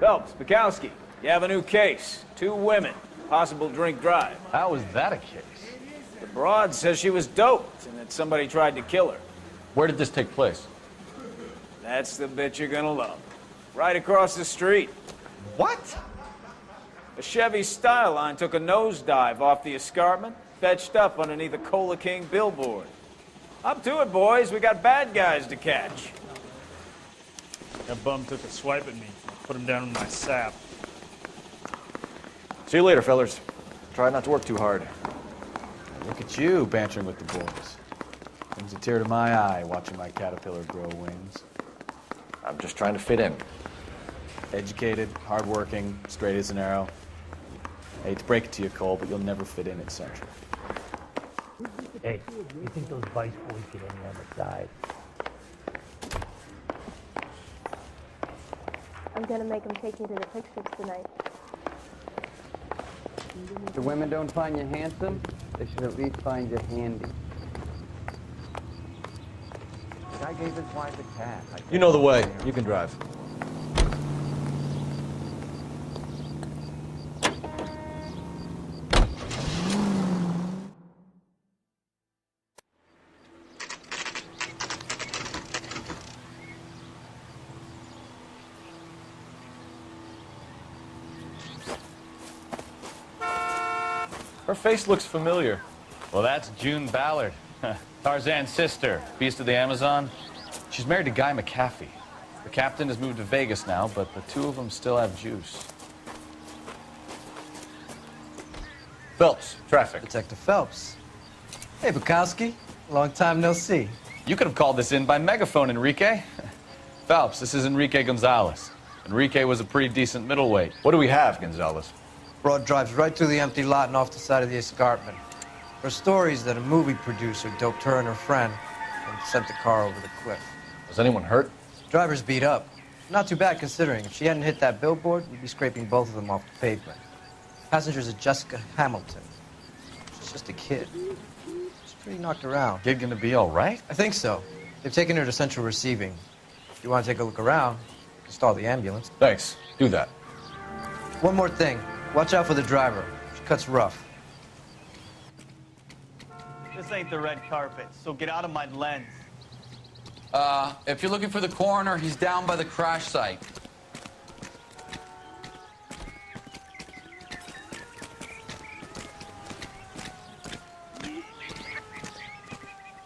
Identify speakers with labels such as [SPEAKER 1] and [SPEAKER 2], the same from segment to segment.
[SPEAKER 1] Phelps, Bukowski, you have a new case. 2 women, possible drink drive.
[SPEAKER 2] How is that a case?
[SPEAKER 1] The broad says she was doped and that somebody tried to kill her.
[SPEAKER 2] Where did this take place?
[SPEAKER 1] That's the bit you're gonna love. Right across the street.
[SPEAKER 2] What?
[SPEAKER 1] A Chevy Styline took a nosedive off the escarpment, fetched up underneath a Cola King billboard. Up to it, boys. We got bad guys to catch.
[SPEAKER 3] That bum took a swipe at me. Put him down in my sap.
[SPEAKER 4] See you later, fellas. Try not to work too hard.
[SPEAKER 2] Look at you bantering with the boys. Brings a tear to my eye watching my caterpillar grow wings.
[SPEAKER 4] I'm just trying to fit in.
[SPEAKER 2] Educated, hardworking, straight as an arrow. I hate to break it to you, Cole, but you'll never fit in at Central.
[SPEAKER 5] Hey, you think those Vice boys get any on the side?
[SPEAKER 6] I'm gonna make them take me to the pictures tonight.
[SPEAKER 7] If the women don't find you handsome, they should at least find you handy. The guy gave his wife a cat.
[SPEAKER 4] You know the way. You can drive.
[SPEAKER 2] Her face looks familiar. Well, that's June Ballard, Tarzan's sister, beast of the Amazon. She's married to Guy McAfee. The captain has moved to Vegas now, but the 2 of them still have juice. Phelps, traffic.
[SPEAKER 8] Detective Phelps. Hey, Bukowski. Long time no see.
[SPEAKER 2] You could have called this in by megaphone, Enrique. Phelps, this is Enrique Gonzalez. Enrique was a pretty decent middleweight.
[SPEAKER 4] What do we have, Gonzalez?
[SPEAKER 8] Broad drives right through the empty lot and off the side of the escarpment. Her story is that a movie producer doped her and her friend and sent the car over the cliff.
[SPEAKER 4] Was anyone hurt?
[SPEAKER 8] Driver's beat up. Not too bad considering. If she hadn't hit that billboard, we'd be scraping both of them off the pavement. Passenger's a Jessica Hamilton. She's just a kid. She's pretty knocked around.
[SPEAKER 2] Kid gonna be all right?
[SPEAKER 8] I think so. They've taken her to Central Receiving. If you want to take a look around, just call the ambulance.
[SPEAKER 4] Thanks. Do that.
[SPEAKER 8] One more thing. Watch out for the driver. She cuts rough.
[SPEAKER 9] This ain't the red carpet, so get out of my lens.
[SPEAKER 10] If you're looking for the coroner, he's down by the crash site.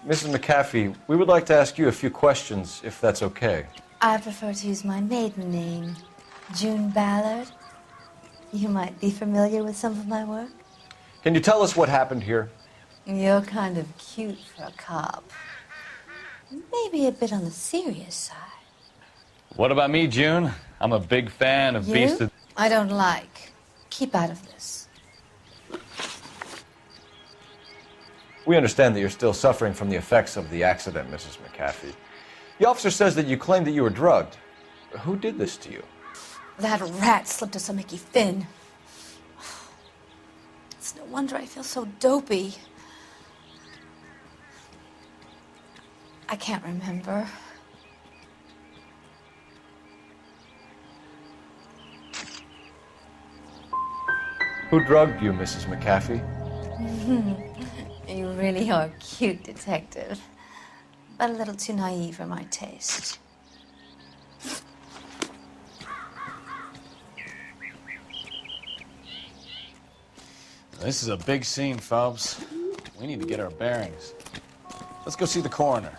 [SPEAKER 4] Mrs. McAfee, we would like to ask you a few questions, if that's okay.
[SPEAKER 11] I prefer to use my maiden name, June Ballard. You might be familiar with some of my work.
[SPEAKER 4] Can you tell us what happened here?
[SPEAKER 11] You're kind of cute for a cop. Maybe a bit on the serious side.
[SPEAKER 2] What about me, June? I'm a big fan of Beast of...
[SPEAKER 11] I don't like. Keep out of this.
[SPEAKER 4] We understand that you're still suffering from the effects of the accident, Mrs. McAfee. The officer says that you claimed that you were drugged. Who did this to you?
[SPEAKER 11] That rat slipped us a Mickey Finn. It's no wonder I feel so dopey. I can't remember.
[SPEAKER 4] Who drugged you, Mrs. McAfee?
[SPEAKER 11] You really are a cute detective, but a little too naive for my taste.
[SPEAKER 2] This is a big scene, Phelps. We need to get our bearings. Let's go see the coroner.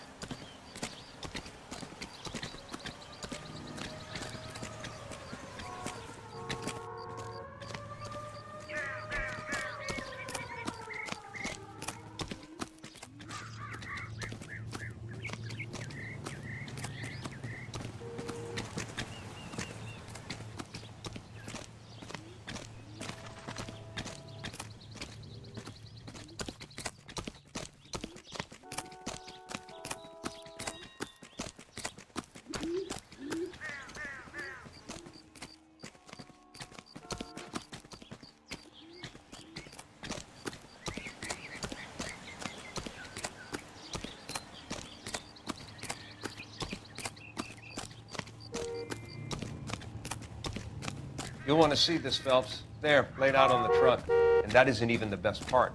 [SPEAKER 12] You'll want to see this, Phelps. There, laid out on the truck. And that isn't even the best part.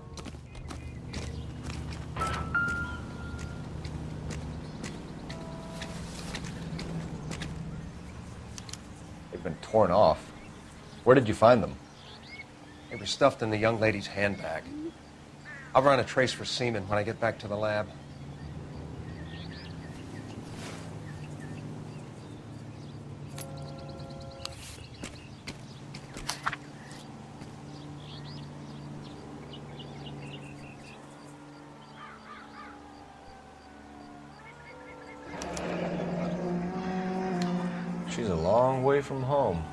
[SPEAKER 4] They've been torn off. Where did you find them?
[SPEAKER 12] They were stuffed in the young lady's handbag. I'll run a trace for semen when I get back to the lab.
[SPEAKER 4] She's a long way from home.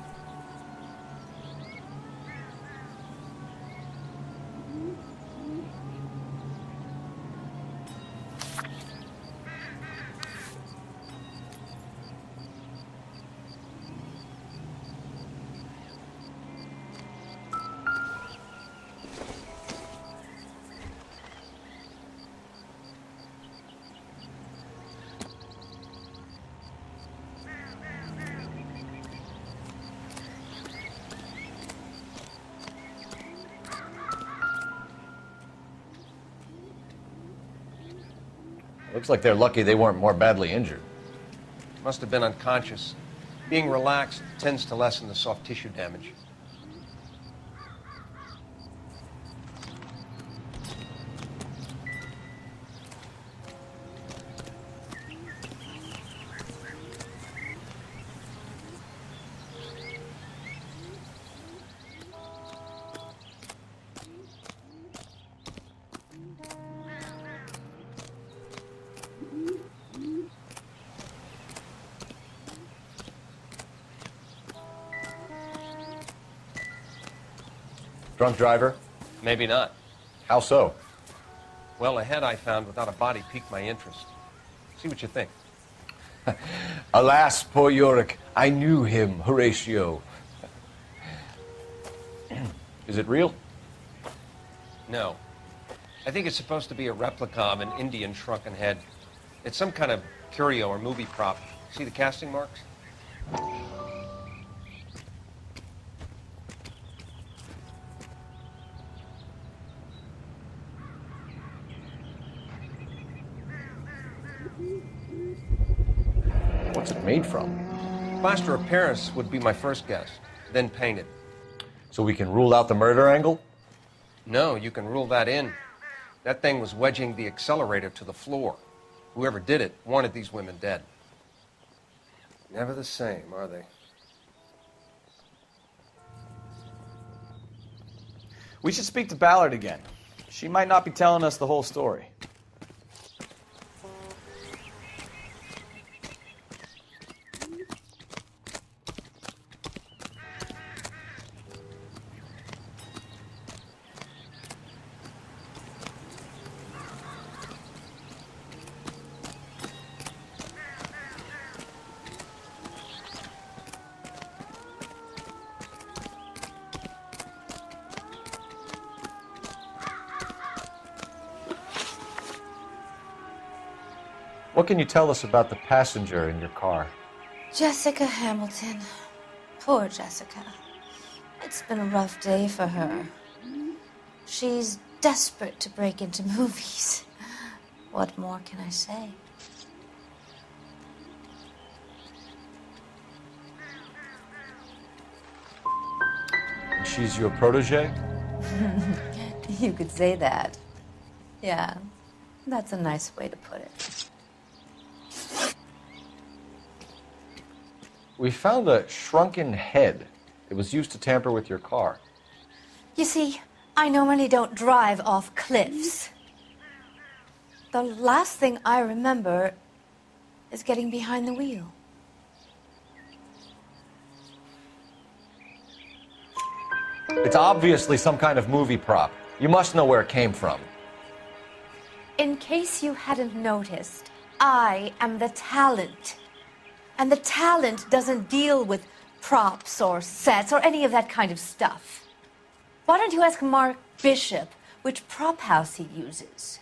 [SPEAKER 4] Looks like they're lucky they weren't more badly injured.
[SPEAKER 12] Must have been unconscious. Being relaxed tends to lessen the soft tissue damage.
[SPEAKER 4] Drunk driver?
[SPEAKER 12] Maybe not.
[SPEAKER 4] How so?
[SPEAKER 12] Well, a head I found without a body piqued my interest. See what you think.
[SPEAKER 4] Alas, poor Yorick, I knew him, Horatio. Is it real?
[SPEAKER 12] No. I think it's supposed to be a replica of an Indian shrunken head. It's some kind of curio or movie prop. See the casting marks?
[SPEAKER 4] What's it made from?
[SPEAKER 12] Plaster of Paris would be my first guess, then painted.
[SPEAKER 4] So we can rule out the murder angle?
[SPEAKER 12] No, you can rule that in. That thing was wedging the accelerator to the floor. Whoever did it wanted these women dead. Never the same, are they?
[SPEAKER 13] We should speak to Ballard again. She might not be telling us the whole story.
[SPEAKER 4] What can you tell us about the passenger in your car?
[SPEAKER 11] Jessica Hamilton. Poor Jessica. It's been a rough day for her. She's desperate to break into movies. What more can I say?
[SPEAKER 4] And she's your protege?
[SPEAKER 11] You could say that. Yeah, that's a nice way to put it.
[SPEAKER 4] We found a shrunken head. It was used to tamper with your car.
[SPEAKER 11] You see, I normally don't drive off cliffs. The last thing I remember is getting behind the wheel.
[SPEAKER 4] It's obviously some kind of movie prop. You must know where it came from.
[SPEAKER 11] In case you hadn't noticed, I am the talent. And the talent doesn't deal with props or sets or any of that kind of stuff. Why don't you ask Mark Bishop which prop house he uses?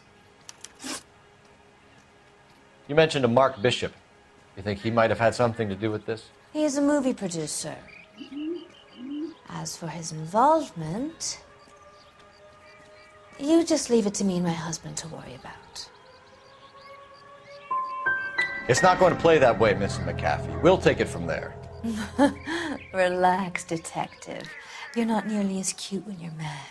[SPEAKER 4] You mentioned a Mark Bishop. You think he might have had something to do with this?
[SPEAKER 11] He is a movie producer. As for his involvement, you just leave it to me and my husband to worry about.
[SPEAKER 4] It's not going to play that way, Mrs. McAfee. We'll take it from there.
[SPEAKER 11] Relax, detective. You're not nearly as cute when you're mad.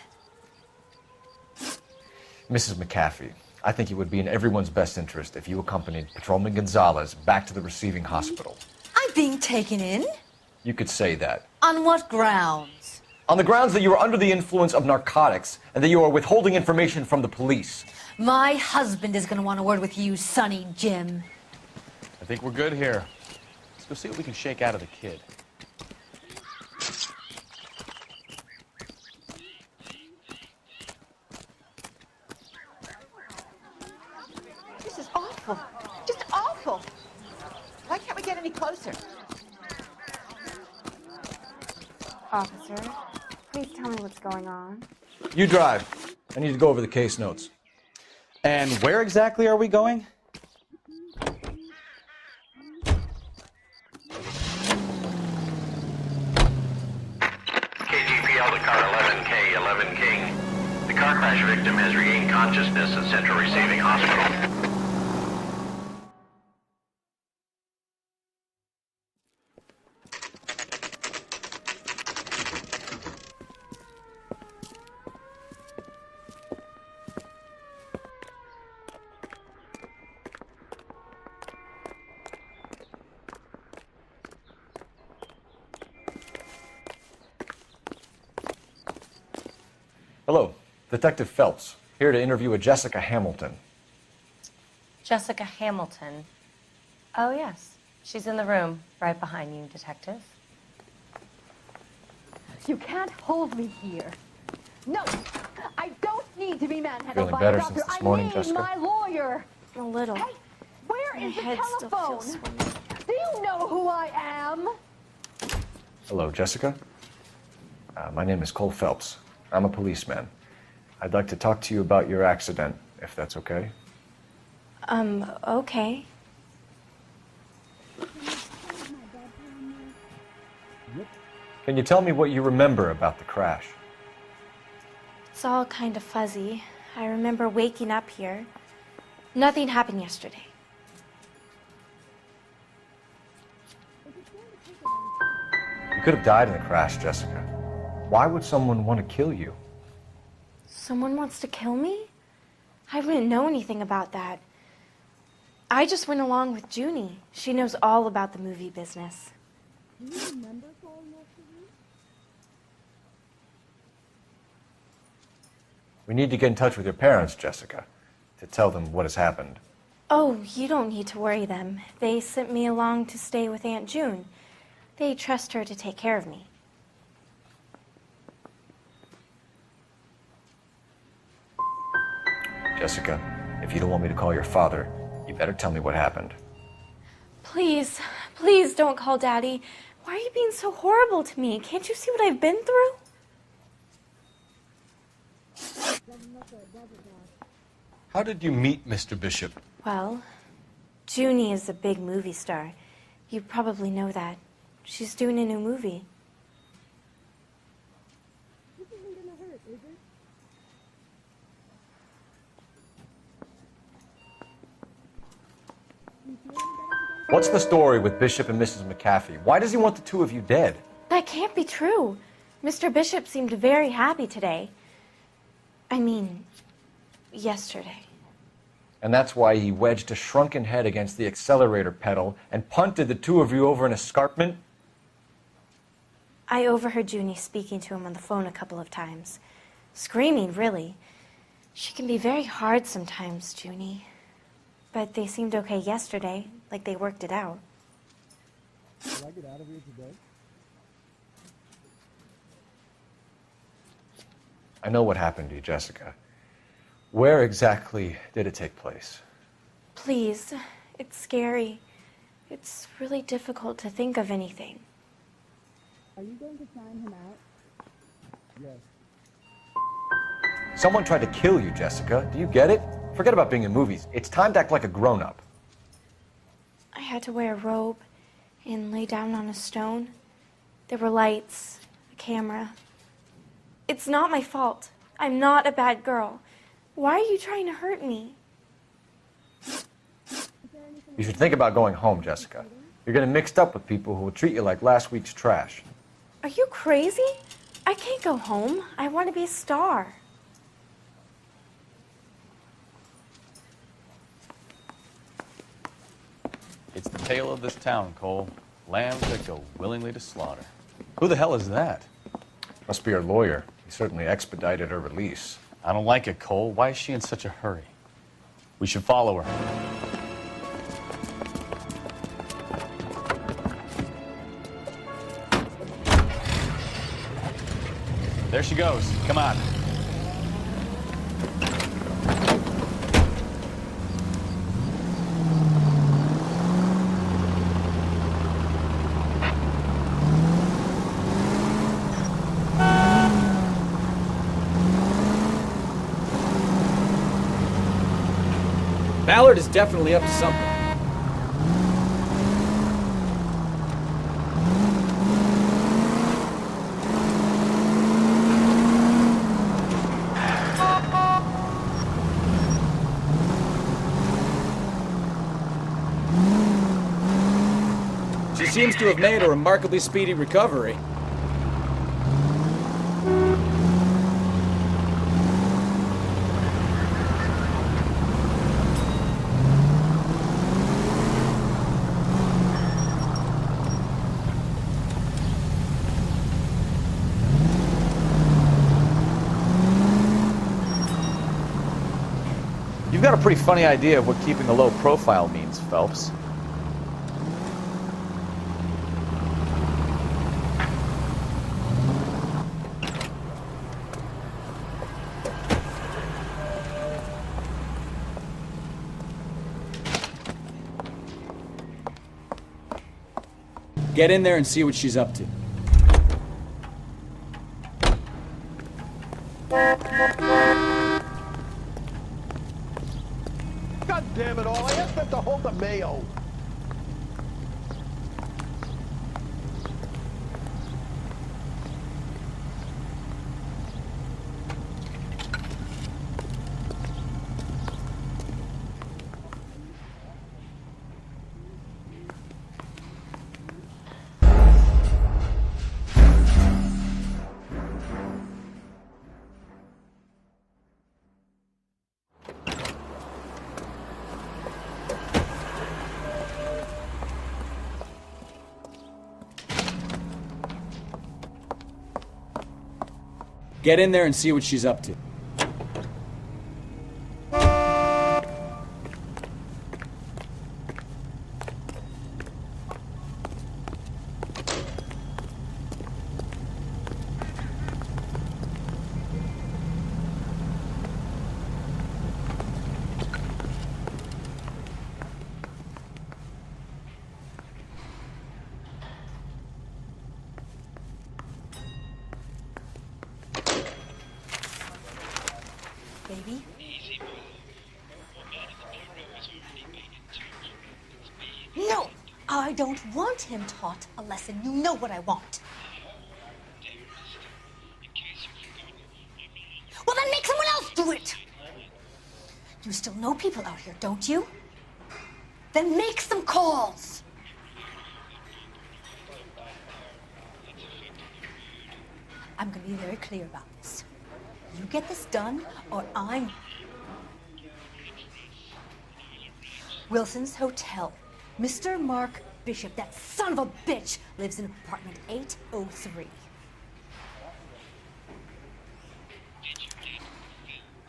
[SPEAKER 4] Mrs. McAfee, I think it would be in everyone's best interest if you accompanied Patrolman Gonzalez back to the receiving hospital.
[SPEAKER 11] I'm being taken in?
[SPEAKER 4] You could say that.
[SPEAKER 11] On what grounds?
[SPEAKER 4] On the grounds that you are under the influence of narcotics and that you are withholding information from the police.
[SPEAKER 11] My husband is going to want a word with you, Sonny Jim.
[SPEAKER 2] I think we're good here. Let's go see what we can shake out of the kid.
[SPEAKER 14] This is awful. Just awful. Why can't we get any closer?
[SPEAKER 6] Officer, please tell me what's going on.
[SPEAKER 4] You drive. I need to go over the case notes.
[SPEAKER 13] And where exactly are we going?
[SPEAKER 15] KGPL to car 11K, 11 King. The car crash victim has regained consciousness at Central Receiving Hospital.
[SPEAKER 4] Hello, Detective Phelps, here to interview a Jessica Hamilton.
[SPEAKER 16] Jessica Hamilton. Oh, yes. She's in the room, right behind you, Detective.
[SPEAKER 17] You can't hold me here. No, I don't need to be manhandled
[SPEAKER 4] Feeling
[SPEAKER 17] by
[SPEAKER 4] better
[SPEAKER 17] a doctor.
[SPEAKER 4] since this morning,
[SPEAKER 17] I need
[SPEAKER 4] Jessica?
[SPEAKER 17] my lawyer.
[SPEAKER 6] A little.
[SPEAKER 17] Hey, where is the
[SPEAKER 6] head still
[SPEAKER 17] telephone?
[SPEAKER 6] feels swimming.
[SPEAKER 17] Do you know who I am?
[SPEAKER 4] Hello, Jessica. My name is Cole Phelps. I'm a policeman. I'd like to talk to you about your accident, if that's okay.
[SPEAKER 6] Okay.
[SPEAKER 4] Can you tell me what you remember about the crash?
[SPEAKER 6] It's all kind of fuzzy. I remember waking up here. Nothing happened yesterday.
[SPEAKER 4] You could have died in the crash, Jessica. Why would someone want to kill you?
[SPEAKER 6] Someone wants to kill me? I wouldn't know anything about that. I just went along with Junie. She knows all about the movie business.
[SPEAKER 17] Do you remember calling after me?
[SPEAKER 4] We need to get in touch with your parents, Jessica, to tell them what has happened.
[SPEAKER 6] Oh, you don't need to worry them. They sent me along to stay with Aunt June. They trust her to take care of me.
[SPEAKER 4] Jessica, if you don't want me to call your father, you better tell me what happened.
[SPEAKER 6] Please, please don't call Daddy. Why are you being so horrible to me? Can't you see what I've been through?
[SPEAKER 12] How did you meet Mr. Bishop?
[SPEAKER 6] Well, Junie is a big movie star. You probably know that. She's doing a new movie.
[SPEAKER 4] What's the story with Bishop and Mrs. McAfee? Why does he want the two of you dead?
[SPEAKER 6] That can't be true. Mr. Bishop seemed very happy today. I mean, yesterday.
[SPEAKER 4] And that's why he wedged a shrunken head against the accelerator pedal and punted the two of you over an escarpment?
[SPEAKER 6] I overheard Junie speaking to him on the phone a couple of times. Screaming, really. She can be very hard sometimes, Junie. But they seemed okay yesterday, like they worked it out.
[SPEAKER 18] Can I get out of here today?
[SPEAKER 4] I know what happened to you, Jessica. Where exactly did it take place?
[SPEAKER 6] Please, it's scary. It's really difficult to think of anything.
[SPEAKER 18] Are you going to sign him out? Yes.
[SPEAKER 4] Someone tried to kill you, Jessica. Do you get it? Forget about being in movies. It's time to act like a grown-up.
[SPEAKER 6] I had to wear a robe and lay down on a stone. There were lights. I camera. It's not my fault. I'm not a bad girl. Why are you trying to hurt me?
[SPEAKER 4] You should think about going home, Jessica. You're getting mixed up with people who will treat you like last week's trash.
[SPEAKER 6] Are you crazy? I can't go home. I want to be a star.
[SPEAKER 2] It's the tale of this town, Cole. Lambs that go willingly to slaughter. Who the hell is that?
[SPEAKER 4] Must be her lawyer. He certainly expedited her release.
[SPEAKER 2] I don't like it, Cole. Why is she in such a hurry? We should follow her. There she goes. Come on.
[SPEAKER 13] Ballard is definitely up to something. She seems to have made a remarkably speedy recovery. You've got a pretty funny idea of what keeping a low profile means, Phelps. Get in there and see what she's up to.
[SPEAKER 19] God damn it all, I asked them to hold the mayo.
[SPEAKER 13] Get in there and see what she's up to.
[SPEAKER 11] Baby? No! I don't want him taught a lesson. You know what I want. Well, then make someone else do it! You still know people out here, don't you? Then make some calls! I'm gonna be very clear about this. You get this done, or I'm... Wilson's Hotel. Mr. Mark Bishop, that son of a bitch, lives in apartment 803.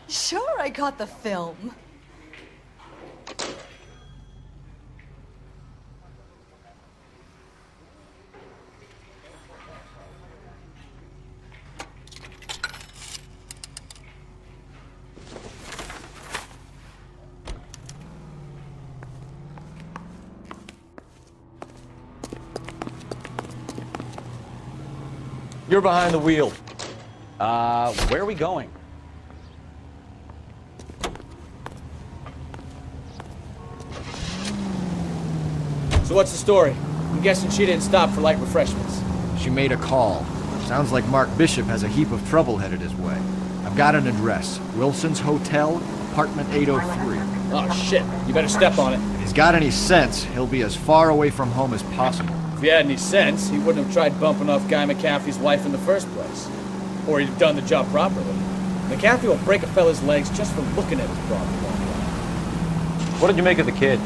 [SPEAKER 11] Sure, I got the film.
[SPEAKER 13] You're behind the wheel.
[SPEAKER 2] Where are we going?
[SPEAKER 13] So what's the story? I'm guessing she didn't stop for light refreshments.
[SPEAKER 12] She made a call.
[SPEAKER 4] Sounds like Mark Bishop has a heap of trouble headed his way. I've got an address. Wilson's Hotel, apartment 803.
[SPEAKER 2] Oh, shit. You better step on it.
[SPEAKER 4] If he's got any sense, he'll be as far away from home as possible.
[SPEAKER 2] If he had any sense, he wouldn't have tried bumping off Guy McAfee's wife in the first place. Or he'd have done the job properly. McAfee will break a fella's legs just for looking at his property. What did you make of the kid?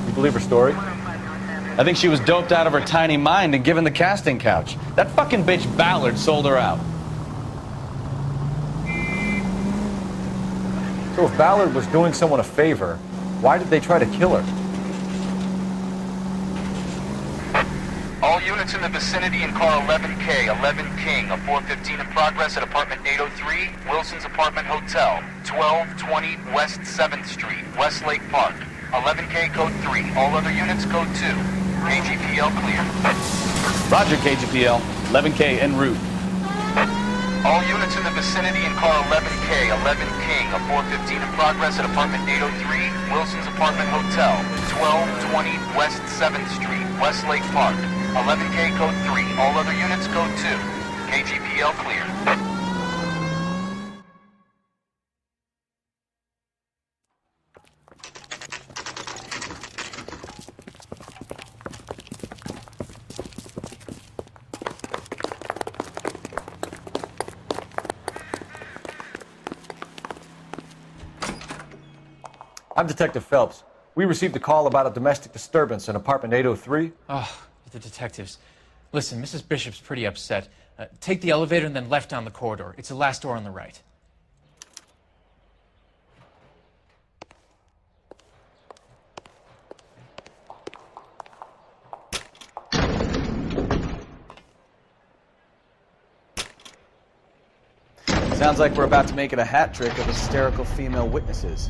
[SPEAKER 2] You believe her story? I think she was doped out of her tiny mind and given the casting couch. That fucking bitch Ballard sold her out.
[SPEAKER 4] So if Ballard was doing someone a favor, why did they try to kill her?
[SPEAKER 20] All units in the vicinity in car 11K, 11 King, a 415 in progress at apartment 803, Wilson's Apartment Hotel, 1220 West 7th Street, Westlake Park. 11K code 3, all other units code 2. KGPL clear.
[SPEAKER 2] Roger, KGPL. 11K en route.
[SPEAKER 20] All units in the vicinity in car 11K, 11 King, a 415 in progress at apartment 803, Wilson's Apartment Hotel, 1220 West 7th Street, Westlake Park. 11K code 3, all other units code 2. KGPL clear.
[SPEAKER 4] I'm Detective Phelps. We received a call about a domestic disturbance in apartment 803.
[SPEAKER 21] Oh, the detectives. Listen, Mrs. Bishop's pretty upset. Take the elevator and then left down the corridor. It's the last door on the right.
[SPEAKER 13] Sounds like we're about to make it a hat trick of hysterical female witnesses.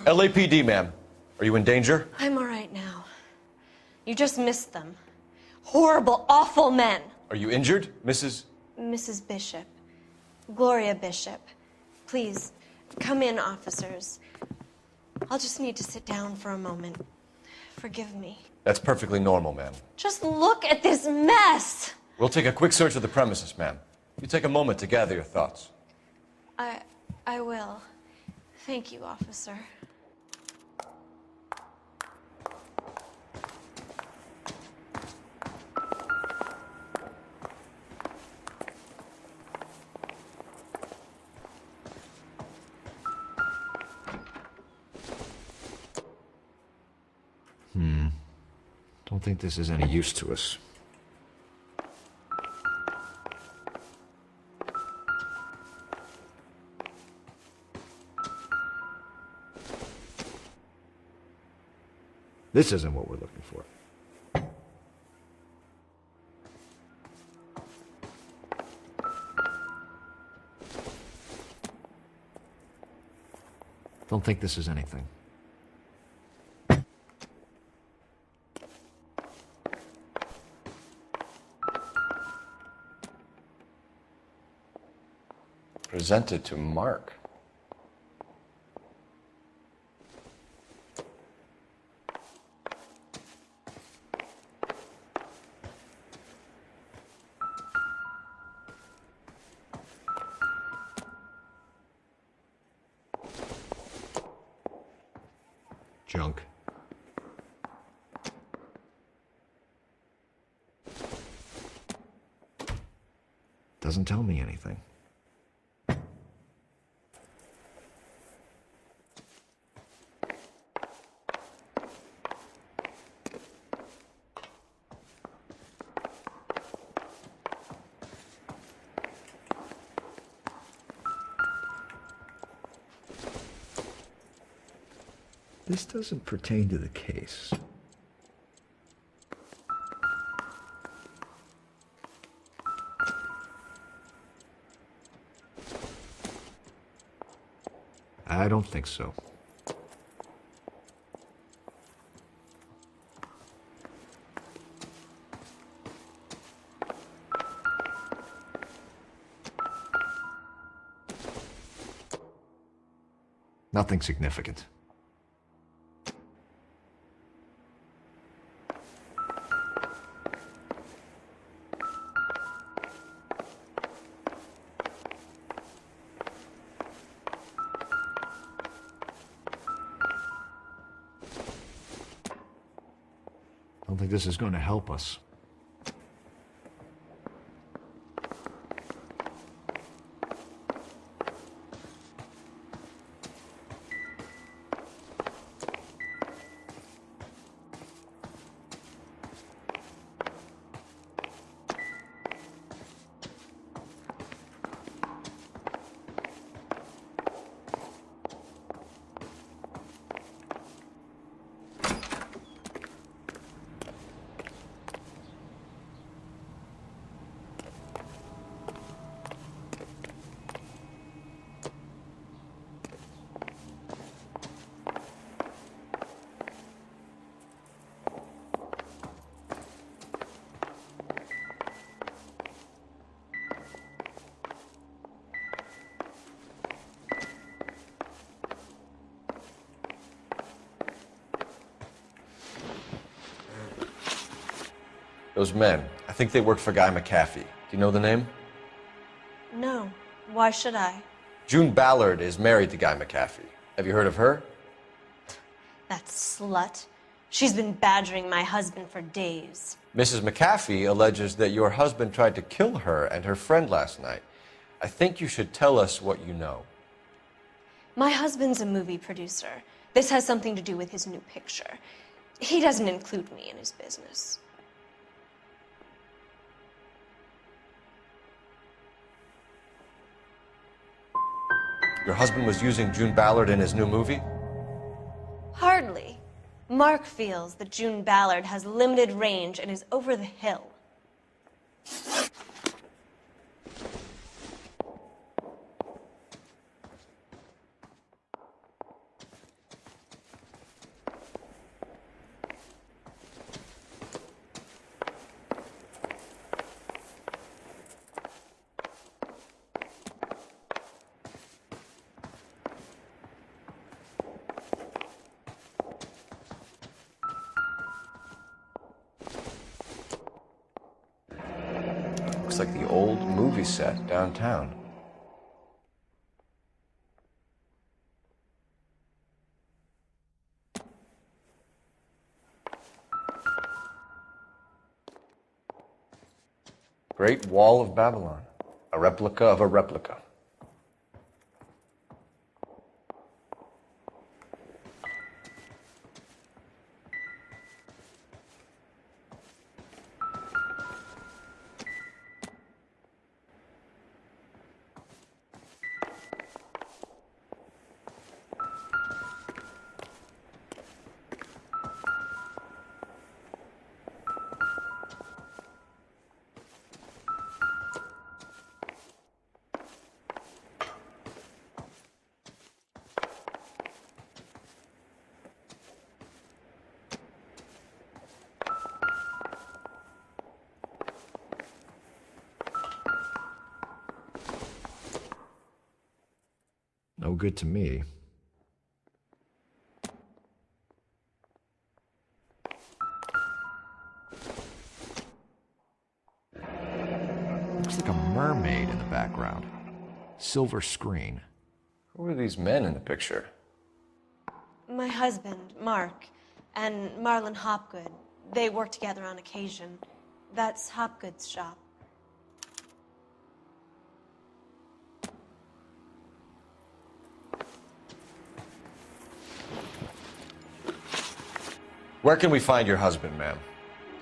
[SPEAKER 4] LAPD, ma'am. Are you in danger?
[SPEAKER 16] I'm all right now. You just missed them. Horrible, awful men.
[SPEAKER 4] Are you injured, Mrs.?
[SPEAKER 16] Mrs. Bishop. Gloria Bishop. Please, come in, officers. I'll just need to sit down for a moment. Forgive me.
[SPEAKER 4] That's perfectly normal, ma'am.
[SPEAKER 16] Just look at this mess!
[SPEAKER 4] We'll take a quick search of the premises, ma'am. You take a moment to gather your thoughts.
[SPEAKER 16] I will. Thank you, officer.
[SPEAKER 4] Don't think this is any use to us. This isn't what we're looking for. Don't think this is anything. Presented to Mark. Junk. Doesn't tell me anything. This doesn't pertain to the case. I don't think so. Nothing significant. I don't think this is going to help us. Those men, I think they work for Guy McAfee. Do you know the name?
[SPEAKER 16] No. Why should I?
[SPEAKER 4] June Ballard is married to Guy McAfee. Have you heard of her?
[SPEAKER 16] That slut. She's been badgering my husband for days.
[SPEAKER 4] Mrs. McAfee alleges that your husband tried to kill her and her friend last night. I think you should tell us what you know.
[SPEAKER 16] My husband's a movie producer. This has something to do with his new picture. He doesn't include me in his business.
[SPEAKER 4] Your husband was using June Ballard in his new movie?
[SPEAKER 16] Hardly. Mark feels that June Ballard has limited range and is over the hill.
[SPEAKER 4] Looks like the old movie set downtown. Great Wall of Babylon, a replica of a replica. No good to me. Looks like a mermaid in the background. Silver screen. Who are these men in the picture?
[SPEAKER 16] My husband, Mark, and Marlon Hopgood. They work together on occasion. That's Hopgood's shop.
[SPEAKER 4] Where can we find your husband, ma'am?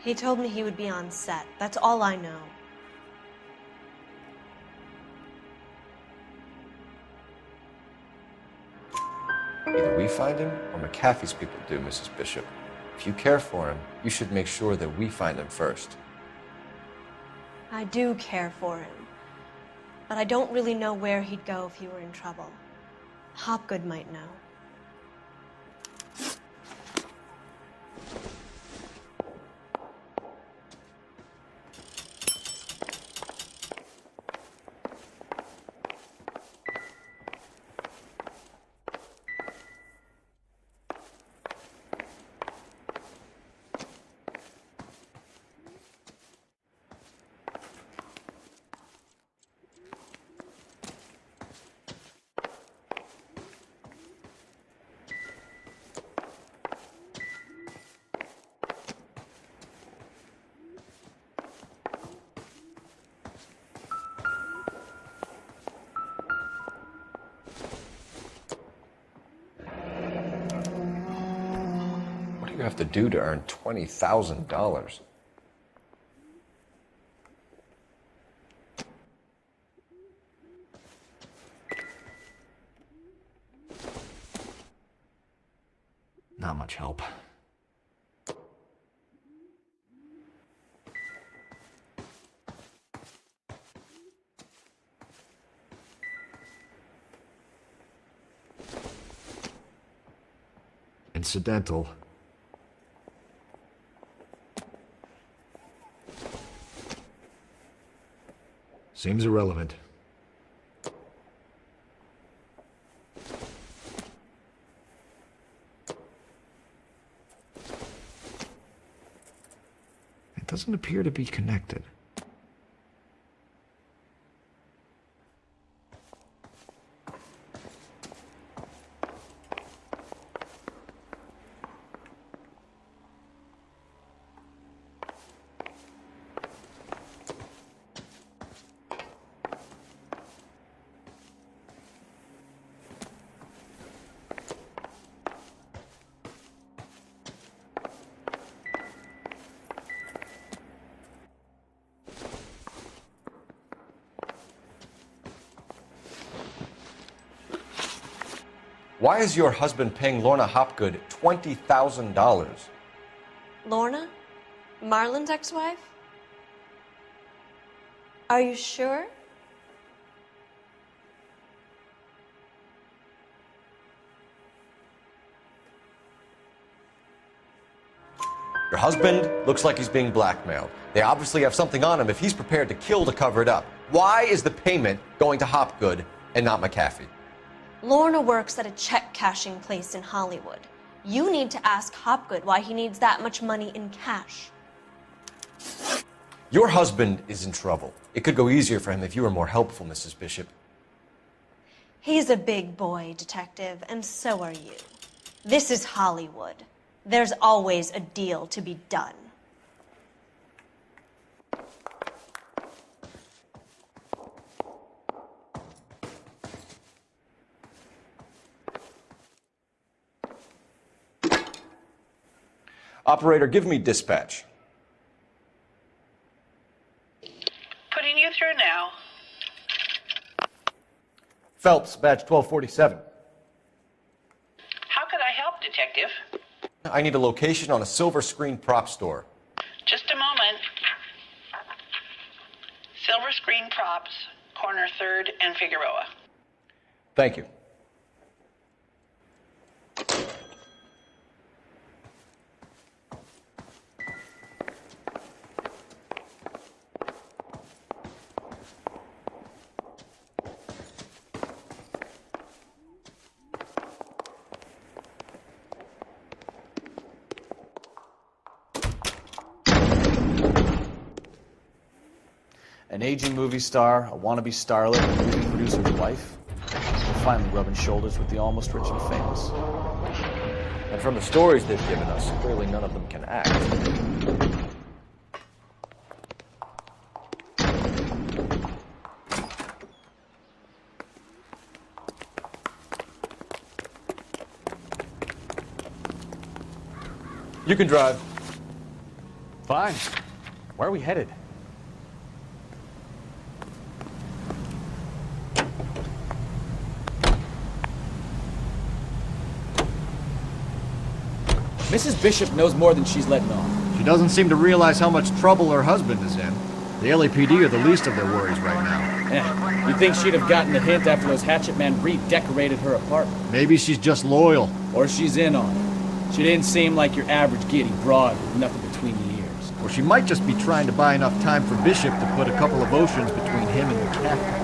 [SPEAKER 16] He told me he would be on set. That's all I know.
[SPEAKER 4] Either we find him or McAfee's people do, Mrs. Bishop. If you care for him, you should make sure that we find him first.
[SPEAKER 16] I do care for him. But I don't really know where he'd go if he were in trouble. Hopgood might know.
[SPEAKER 4] What do you have to do to earn $20,000? Not much help. Incidental. Seems irrelevant. It doesn't appear to be connected. Why is your husband paying Lorna Hopgood $20,000?
[SPEAKER 16] Lorna? Marlon's ex-wife? Are you sure?
[SPEAKER 4] Your husband looks like he's being blackmailed. They obviously have something on him if he's prepared to kill to cover it up. Why is the payment going to Hopgood and not McAfee?
[SPEAKER 16] Lorna works at a check-cashing place in Hollywood. You need to ask Hopgood why he needs that much money in cash.
[SPEAKER 4] Your husband is in trouble. It could go easier for him if you were more helpful, Mrs. Bishop.
[SPEAKER 16] He's a big boy, Detective, and so are you. This is Hollywood. There's always a deal to be done.
[SPEAKER 4] Operator, give me dispatch.
[SPEAKER 1] Putting you through now.
[SPEAKER 4] Phelps, badge 1247.
[SPEAKER 1] How could I help, Detective?
[SPEAKER 4] I need a location on a silver screen prop store.
[SPEAKER 1] Just a moment. Silver Screen Props, corner 3rd and Figueroa.
[SPEAKER 4] Thank you.
[SPEAKER 13] aging movie star, a wannabe starlet, and a movie producer's wife. We're finally rubbing shoulders with the almost rich and famous.
[SPEAKER 4] And from the stories they've given us, clearly none of them can act. You can drive.
[SPEAKER 2] Fine. Where are we headed?
[SPEAKER 13] Mrs. Bishop knows more than she's letting on.
[SPEAKER 3] She doesn't seem to realize how much trouble her husband is in. The LAPD are the least of their worries right now.
[SPEAKER 13] You'd think she'd have gotten the hint after those hatchet men redecorated her apartment.
[SPEAKER 3] Maybe she's just loyal.
[SPEAKER 13] Or she's in on it. She didn't seem like your average giddy broad with nothing between the ears.
[SPEAKER 3] Or she might just be trying to buy enough time for Bishop to put a couple of oceans between him and the captain.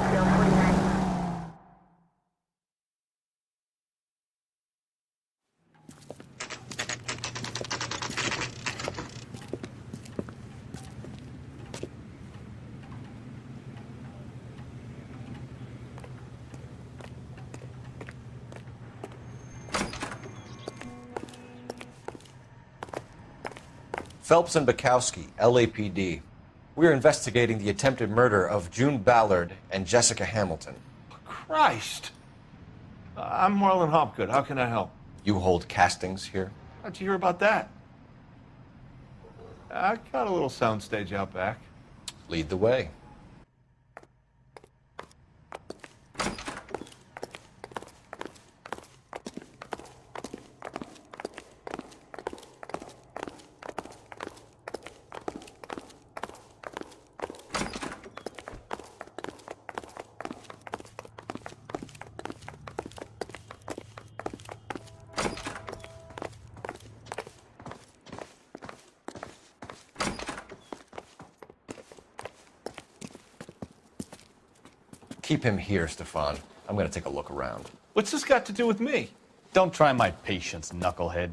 [SPEAKER 4] Phelps and Bukowski, LAPD. We're investigating the attempted murder of June Ballard and Jessica Hamilton.
[SPEAKER 19] Christ! I'm Marlon Hopgood. How can I help?
[SPEAKER 4] You hold castings here?
[SPEAKER 19] How'd you hear about that? I got a little soundstage out back.
[SPEAKER 4] Lead the way. Keep him here, Stefan. I'm going to take a look around.
[SPEAKER 19] What's this got to do with me?
[SPEAKER 2] Don't try my patience, knucklehead.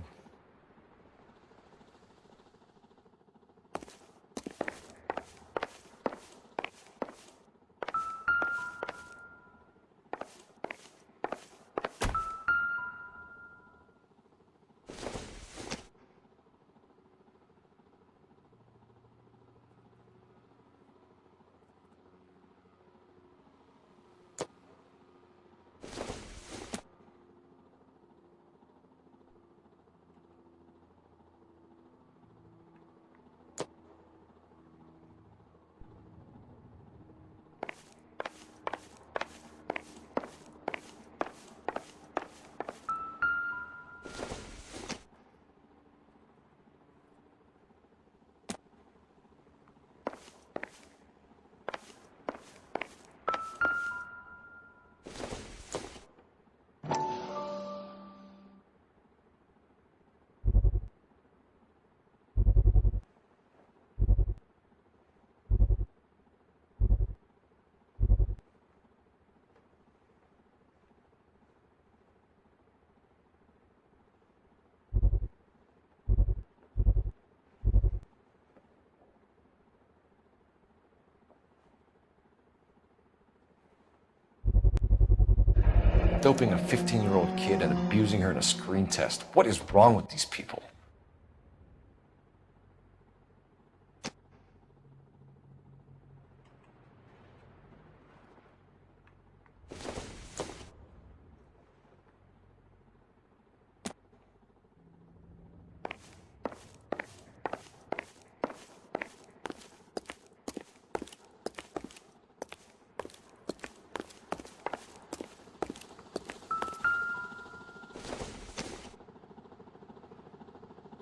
[SPEAKER 4] Doping a 15-year-old kid and abusing her in a screen test. What is wrong with these people?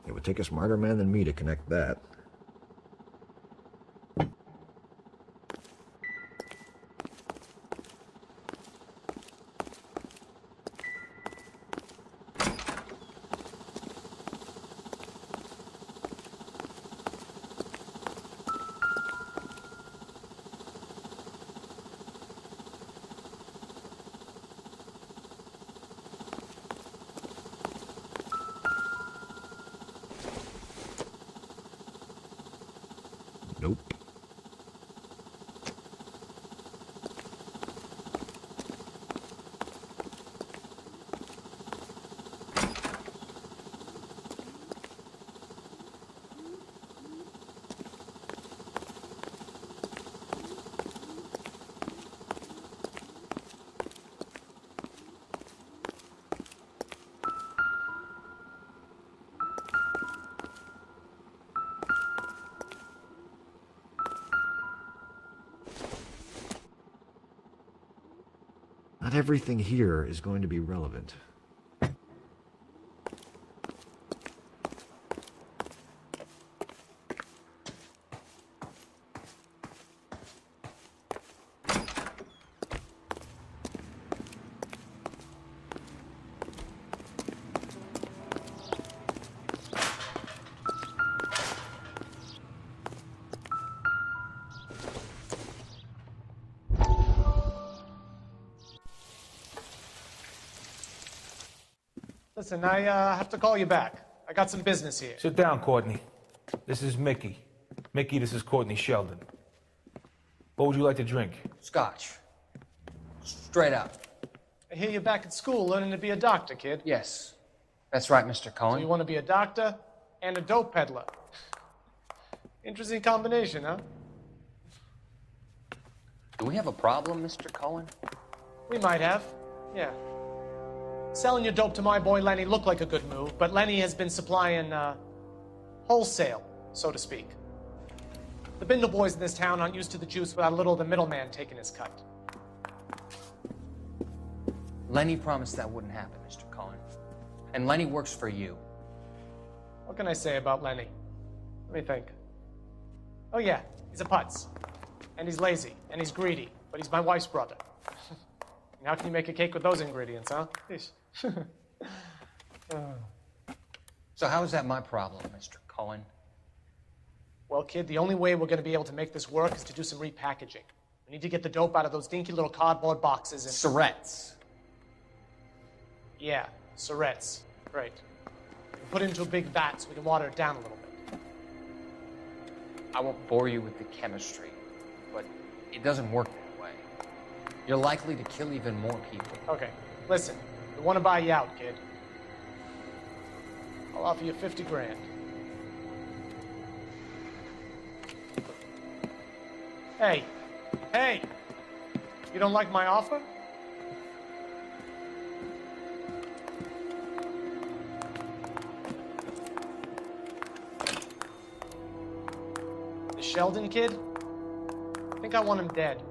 [SPEAKER 3] It would take a smarter man than me to connect that. Not everything here is going to be relevant.
[SPEAKER 5] Listen, I have to call you back. I got some business here.
[SPEAKER 22] Sit down, Courtney. This is Mickey. Mickey, this is Courtney Sheldon. What would you like to drink?
[SPEAKER 8] Scotch. Straight up.
[SPEAKER 5] I hear you're back at school learning to be a doctor, kid.
[SPEAKER 8] Yes. That's right, Mr. Cohen.
[SPEAKER 5] So you want to be a doctor and a dope peddler. Interesting combination, huh?
[SPEAKER 8] Do we have a problem, Mr. Cohen?
[SPEAKER 5] We might have, yeah. Selling your dope to my boy Lenny looked like a good move, but Lenny has been supplying, wholesale, so to speak. The Bindle boys in this town aren't used to the juice without a little of the middleman taking his cut.
[SPEAKER 8] Lenny promised that wouldn't happen, Mr. Cohen. And Lenny works for you.
[SPEAKER 5] What can I say about Lenny? Let me think. Oh yeah, he's a putz. And he's lazy, and he's greedy, but he's my wife's brother. And how can you make a cake with those ingredients, huh? Yeesh.
[SPEAKER 8] So how is that my problem, Mr. Cohen?
[SPEAKER 5] Well, kid, the only way we're going to be able to make this work is to do some repackaging. We need to get the dope out of those dinky little cardboard boxes and...
[SPEAKER 8] Surrettes.
[SPEAKER 5] Yeah, surrettes. Right. We can put it into a big vat so we can water it down a little bit.
[SPEAKER 8] I won't bore you with the chemistry, but it doesn't work that way. You're likely to kill even more people.
[SPEAKER 5] Okay, listen. We want to buy you out, kid. I'll offer you 50 grand. Hey, hey! You don't like my offer? The Sheldon kid? I think I want him dead.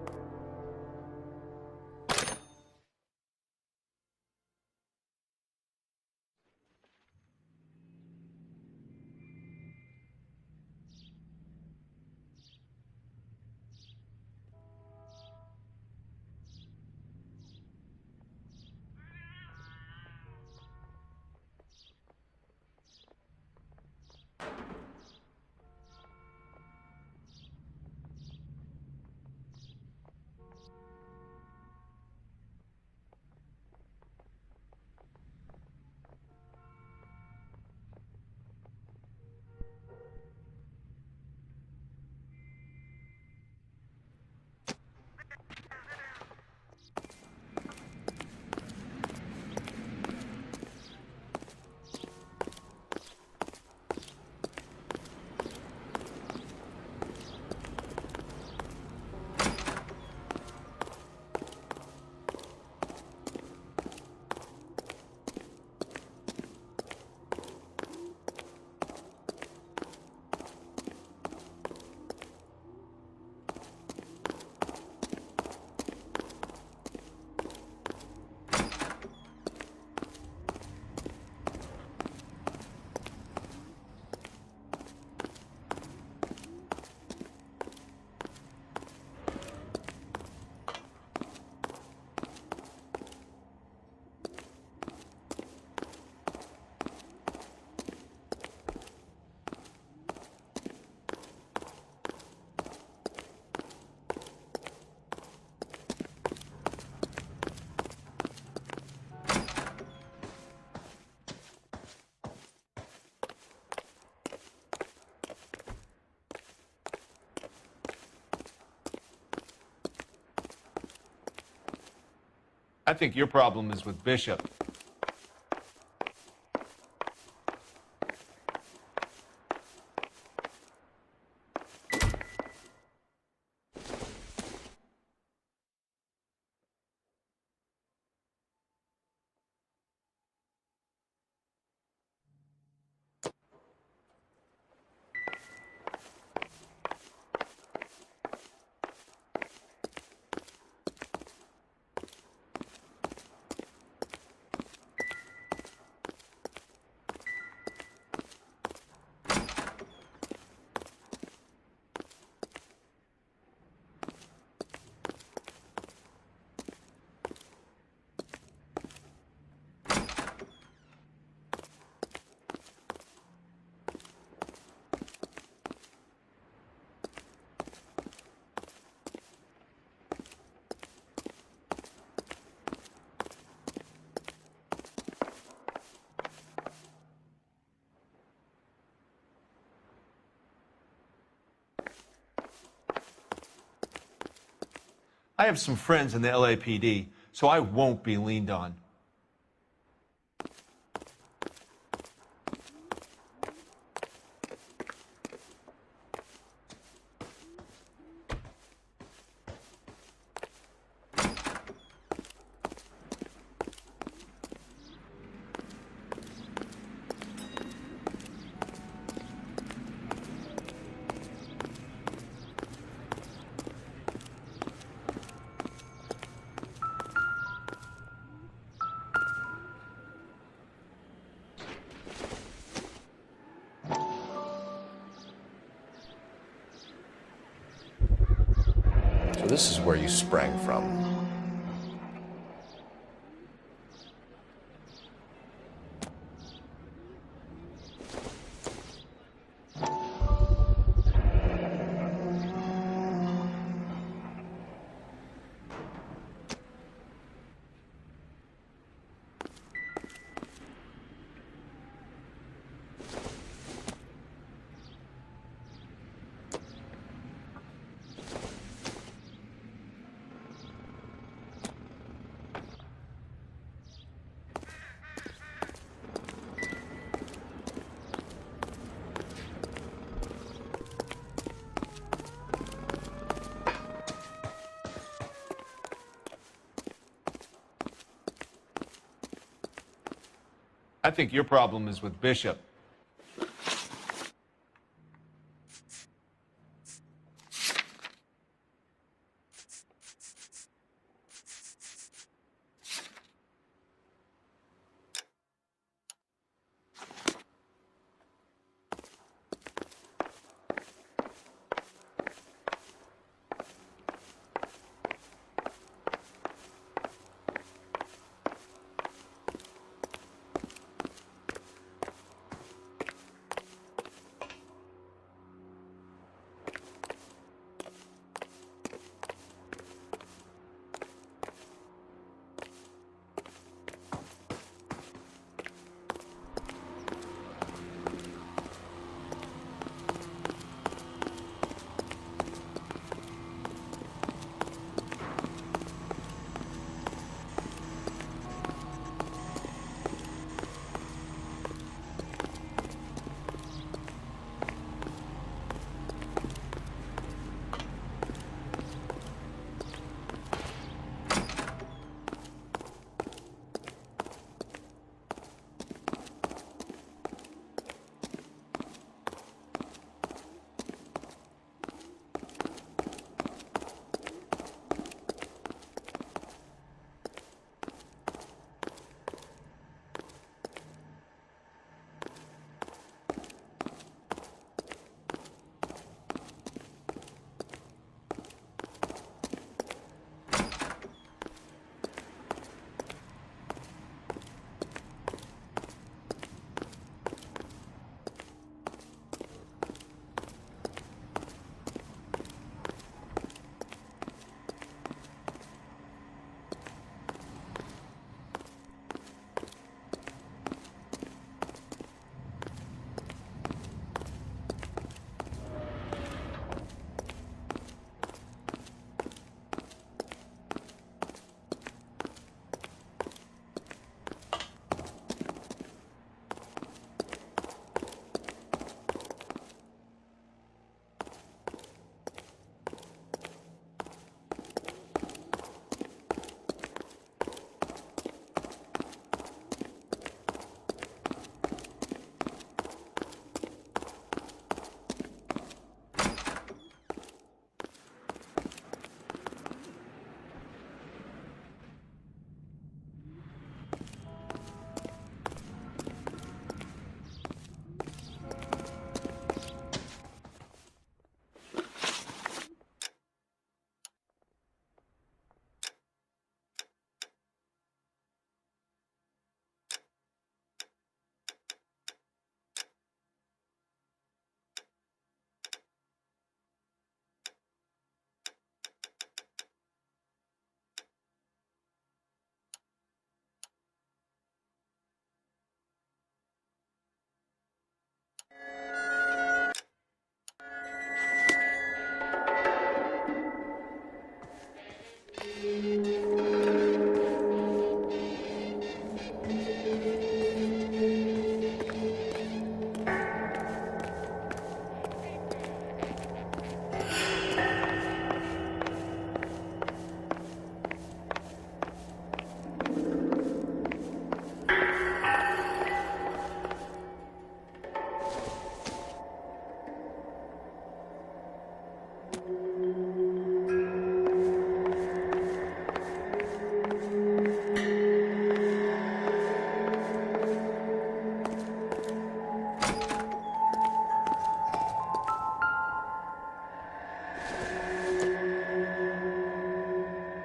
[SPEAKER 19] I think your problem is with Bishop. I have some friends in the LAPD, so I won't be leaned on.
[SPEAKER 4] So this is where you sprang from.
[SPEAKER 19] I think your problem is with Bishop.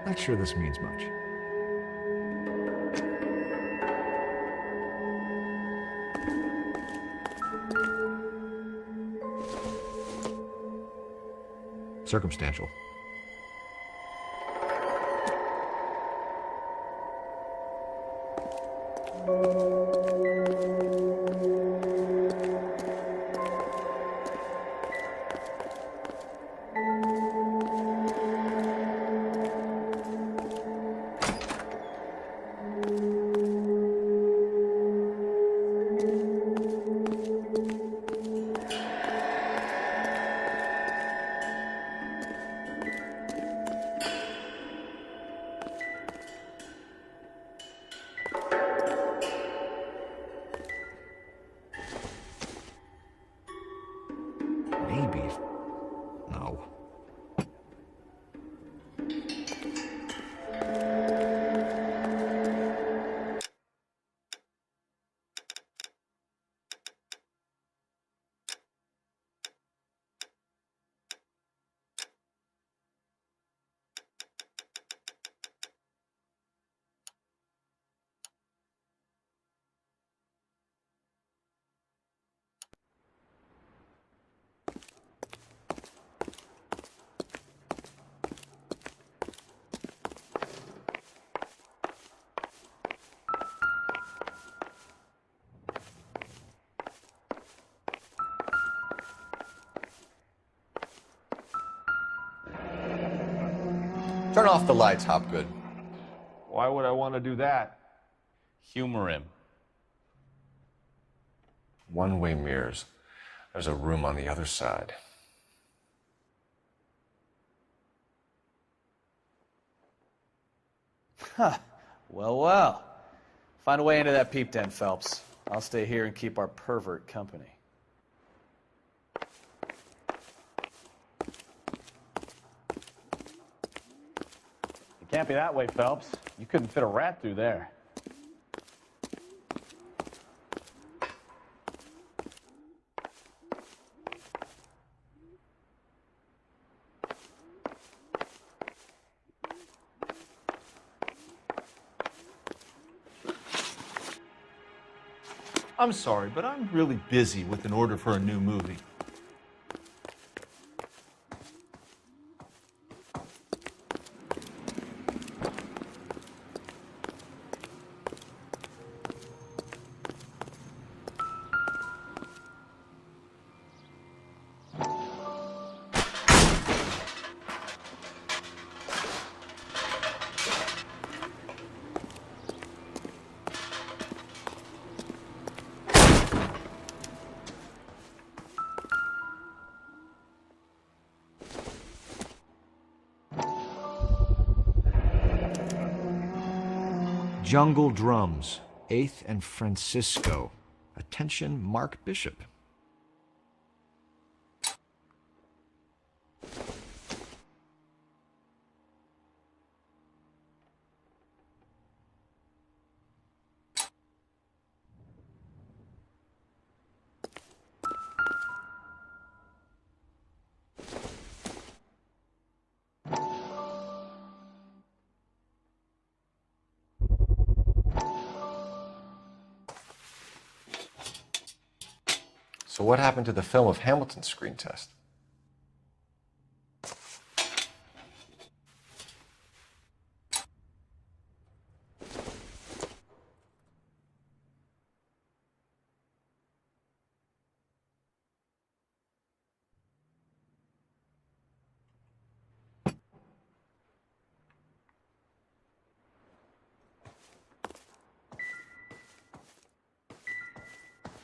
[SPEAKER 3] Not sure this means much. Circumstantial. Maybe. No.
[SPEAKER 4] Turn off the lights, Hopgood.
[SPEAKER 19] Why would I want to do that?
[SPEAKER 2] Humor him.
[SPEAKER 4] One-way mirrors. There's a room on the other side.
[SPEAKER 13] Huh. Well, well. Find a way into that peep den, Phelps. I'll stay here and keep our pervert company.
[SPEAKER 2] It can't be that way, Phelps. You couldn't fit a rat through there.
[SPEAKER 19] I'm sorry, but I'm really busy with an order for a new movie.
[SPEAKER 3] Jungle Drums, 8th and Francisco. Attention, Mark Bishop.
[SPEAKER 4] So what happened to the film of Hamilton's screen test?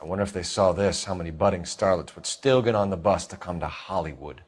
[SPEAKER 4] I wonder if they saw this, how many budding starlets would still get on the bus to come to Hollywood.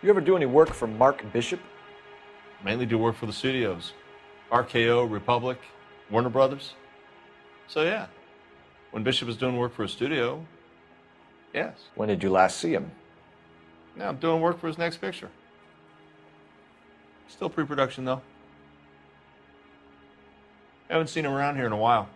[SPEAKER 4] You ever do any work for Mark Bishop?
[SPEAKER 19] Mainly do work for the studios. RKO, Republic, Warner Brothers. So yeah, when Bishop is doing work for a studio, yes.
[SPEAKER 4] When did you last see him?
[SPEAKER 19] Now I'm doing work for his next picture. Still pre-production though. Haven't seen him around here in a while.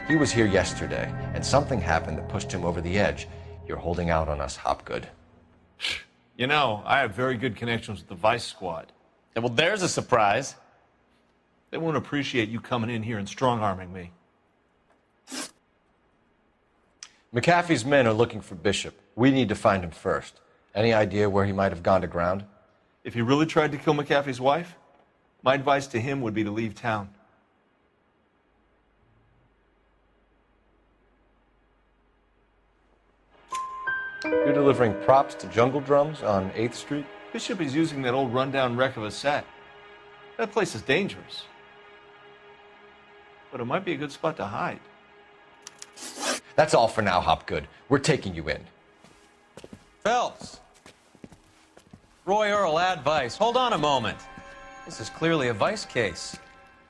[SPEAKER 4] He was here yesterday, and something happened that pushed him over the edge. You're holding out on us, Hopgood.
[SPEAKER 19] You know, I have very good connections with the Vice Squad.
[SPEAKER 2] Yeah, well, there's a surprise.
[SPEAKER 19] They won't appreciate you coming in here and strong-arming me.
[SPEAKER 4] McAfee's men are looking for Bishop. We need to find him first. Any idea where he might have gone to ground?
[SPEAKER 19] If he really tried to kill McAfee's wife, my advice to him would be to leave town.
[SPEAKER 4] You're delivering props to Jungle Drums on 8th Street?
[SPEAKER 19] Bishop is using that old rundown wreck of a set. That place is dangerous. But it might be a good spot to hide.
[SPEAKER 4] That's all for now, Hopgood. We're taking you in.
[SPEAKER 7] Phelps! Roy Earl, advice. Hold on a moment. This is clearly a vice case.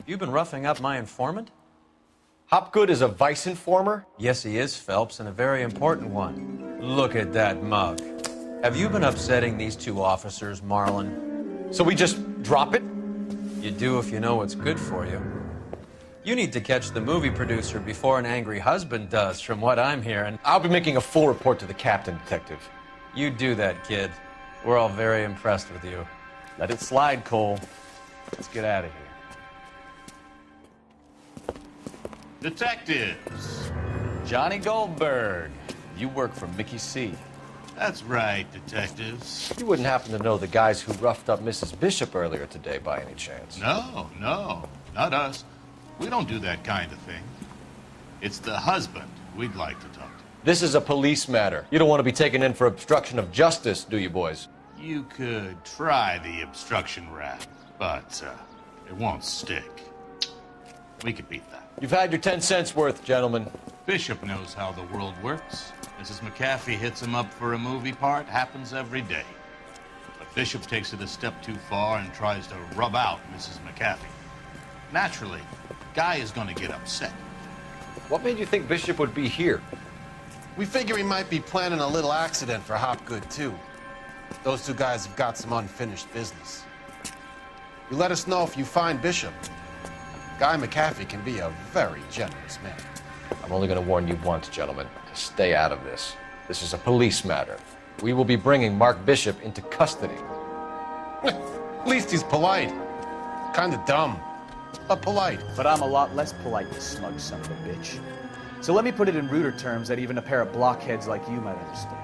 [SPEAKER 7] You've been roughing up my informant?
[SPEAKER 4] Hopgood is a vice informer?
[SPEAKER 7] Yes, he is, Phelps, and a very important one. Look at that mug. Have you been upsetting these two officers, Marlon?
[SPEAKER 4] So we just drop it?
[SPEAKER 7] You do if you know what's good for you. You need to catch the movie producer before an angry husband does, from what I'm hearing.
[SPEAKER 4] I'll be making a full report to the captain, Detective.
[SPEAKER 7] You do that, kid. We're all very impressed with you.
[SPEAKER 2] Let it slide, Cole. Let's get out of here.
[SPEAKER 9] Detectives.
[SPEAKER 2] Johnny Goldberg. You work for Mickey C.
[SPEAKER 9] That's right, detectives.
[SPEAKER 4] You wouldn't happen to know the guys who roughed up Mrs. Bishop earlier today by any chance?
[SPEAKER 9] No, not us. We don't do that kind of thing. It's the husband we'd like to talk to.
[SPEAKER 4] This is a police matter. You don't want to be taken in for obstruction of justice, do you, boys?
[SPEAKER 9] You could try the obstruction rap, but it won't stick. We could beat that.
[SPEAKER 4] You've had your 10 cents worth, gentlemen.
[SPEAKER 9] Bishop knows how the world works. Mrs. McAfee hits him up for a movie part. Happens every day. But Bishop takes it a step too far and tries to rub out Mrs. McAfee. Naturally, Guy is going to get upset.
[SPEAKER 4] What made you think Bishop would be here?
[SPEAKER 23] We figure he might be planning a little accident for Hopgood, too. Those two guys have got some unfinished business. You let us know if you find Bishop. Guy McAfee can be a very generous man.
[SPEAKER 4] I'm only going to warn you once, gentlemen, to stay out of this. This is a police matter. We will be bringing Mark Bishop into custody.
[SPEAKER 23] At least he's polite. Kind of dumb, but polite.
[SPEAKER 13] But I'm a lot less polite, you smug son of a bitch. So let me put it in ruder terms that even a pair of blockheads like you might understand.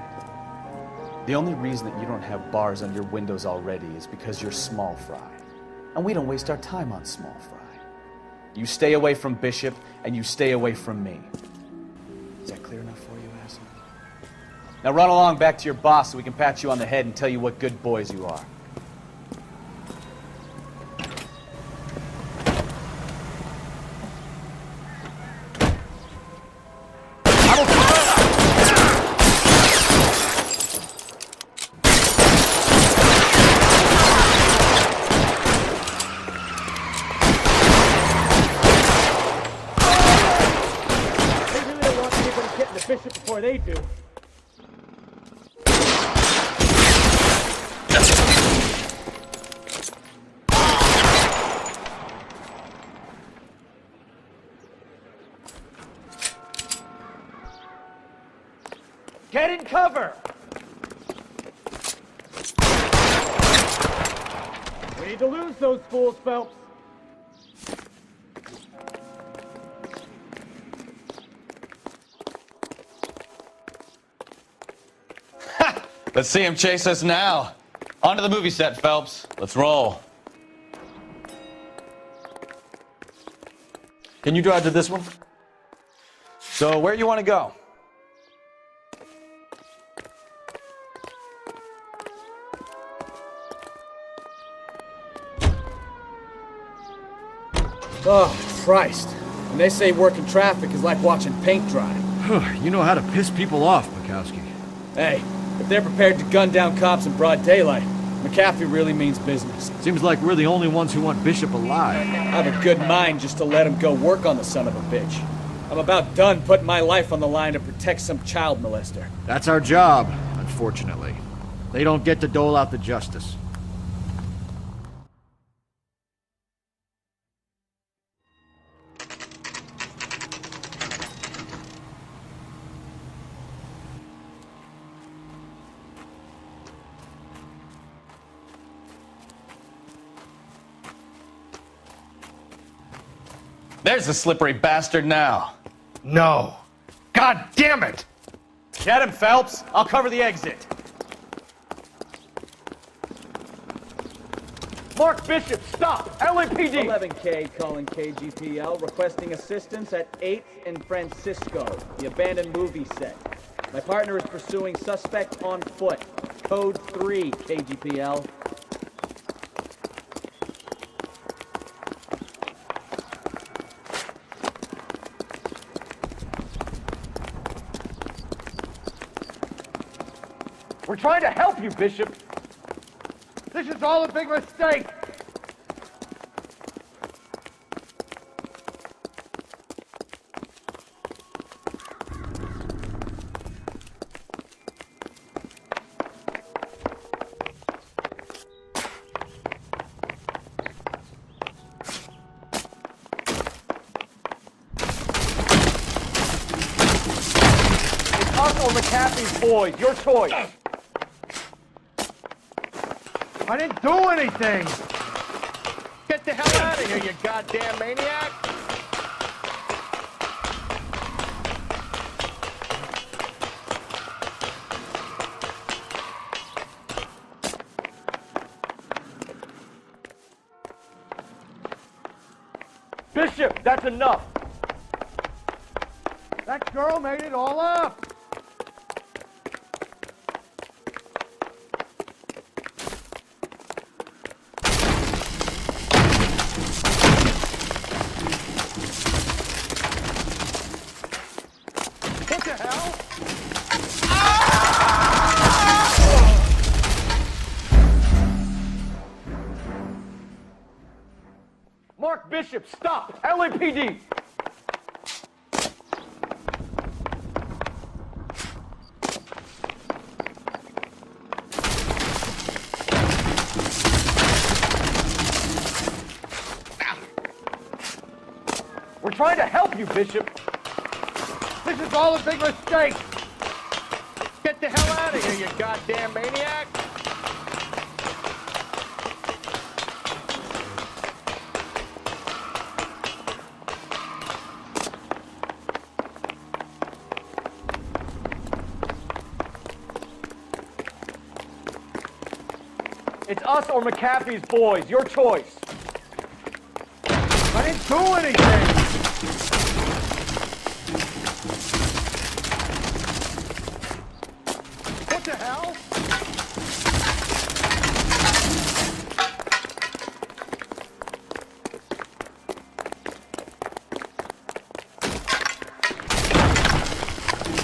[SPEAKER 13] The only reason that you don't have bars on your windows already is because you're small fry. And we don't waste our time on small fry. You stay away from Bishop, and you stay away from me. Is that clear enough for you, asshole? Now run along back to your boss so we can pat you on the head and tell you what good boys you are.
[SPEAKER 10] Mark Bishop before they do.
[SPEAKER 14] Get in cover!
[SPEAKER 10] We need to lose those fools, Phelps.
[SPEAKER 2] Let's see him chase us now. Onto the movie set, Phelps. Let's roll.
[SPEAKER 3] Can you drive to this one? So, where you want to go?
[SPEAKER 10] Oh, Christ. When they say working traffic is like watching paint dry.
[SPEAKER 3] You know how to piss people off, Bukowski.
[SPEAKER 10] Hey, if they're prepared to gun down cops in broad daylight, McAfee really means business.
[SPEAKER 3] Seems like we're the only ones who want Bishop alive.
[SPEAKER 10] I have a good mind just to let him go work on the son of a bitch. I'm about done putting my life on the line to protect some child molester.
[SPEAKER 3] That's our job, unfortunately. They don't get to dole out the justice.
[SPEAKER 2] There's the slippery bastard now.
[SPEAKER 14] No. God damn it!
[SPEAKER 10] Get him, Phelps. I'll cover the exit.
[SPEAKER 14] Mark Bishop, stop! LAPD!
[SPEAKER 10] 11K calling KGPL, requesting assistance at 8th and Francisco, the abandoned movie set. My partner is pursuing suspect on foot. Code 3, KGPL.
[SPEAKER 14] We're trying to help you, Bishop. This is all a big mistake. It's us or McAfee's boys. Your choice. I didn't do anything! Get the hell out of here, you goddamn maniac! Bishop, that's enough! That girl made it all up! Mark Bishop, stop! LAPD! We're trying to help you, Bishop. This is all a big mistake. Get the hell out of here, you goddamn maniac! It's us or McAfee's boys. Your choice. I didn't do anything. What the hell?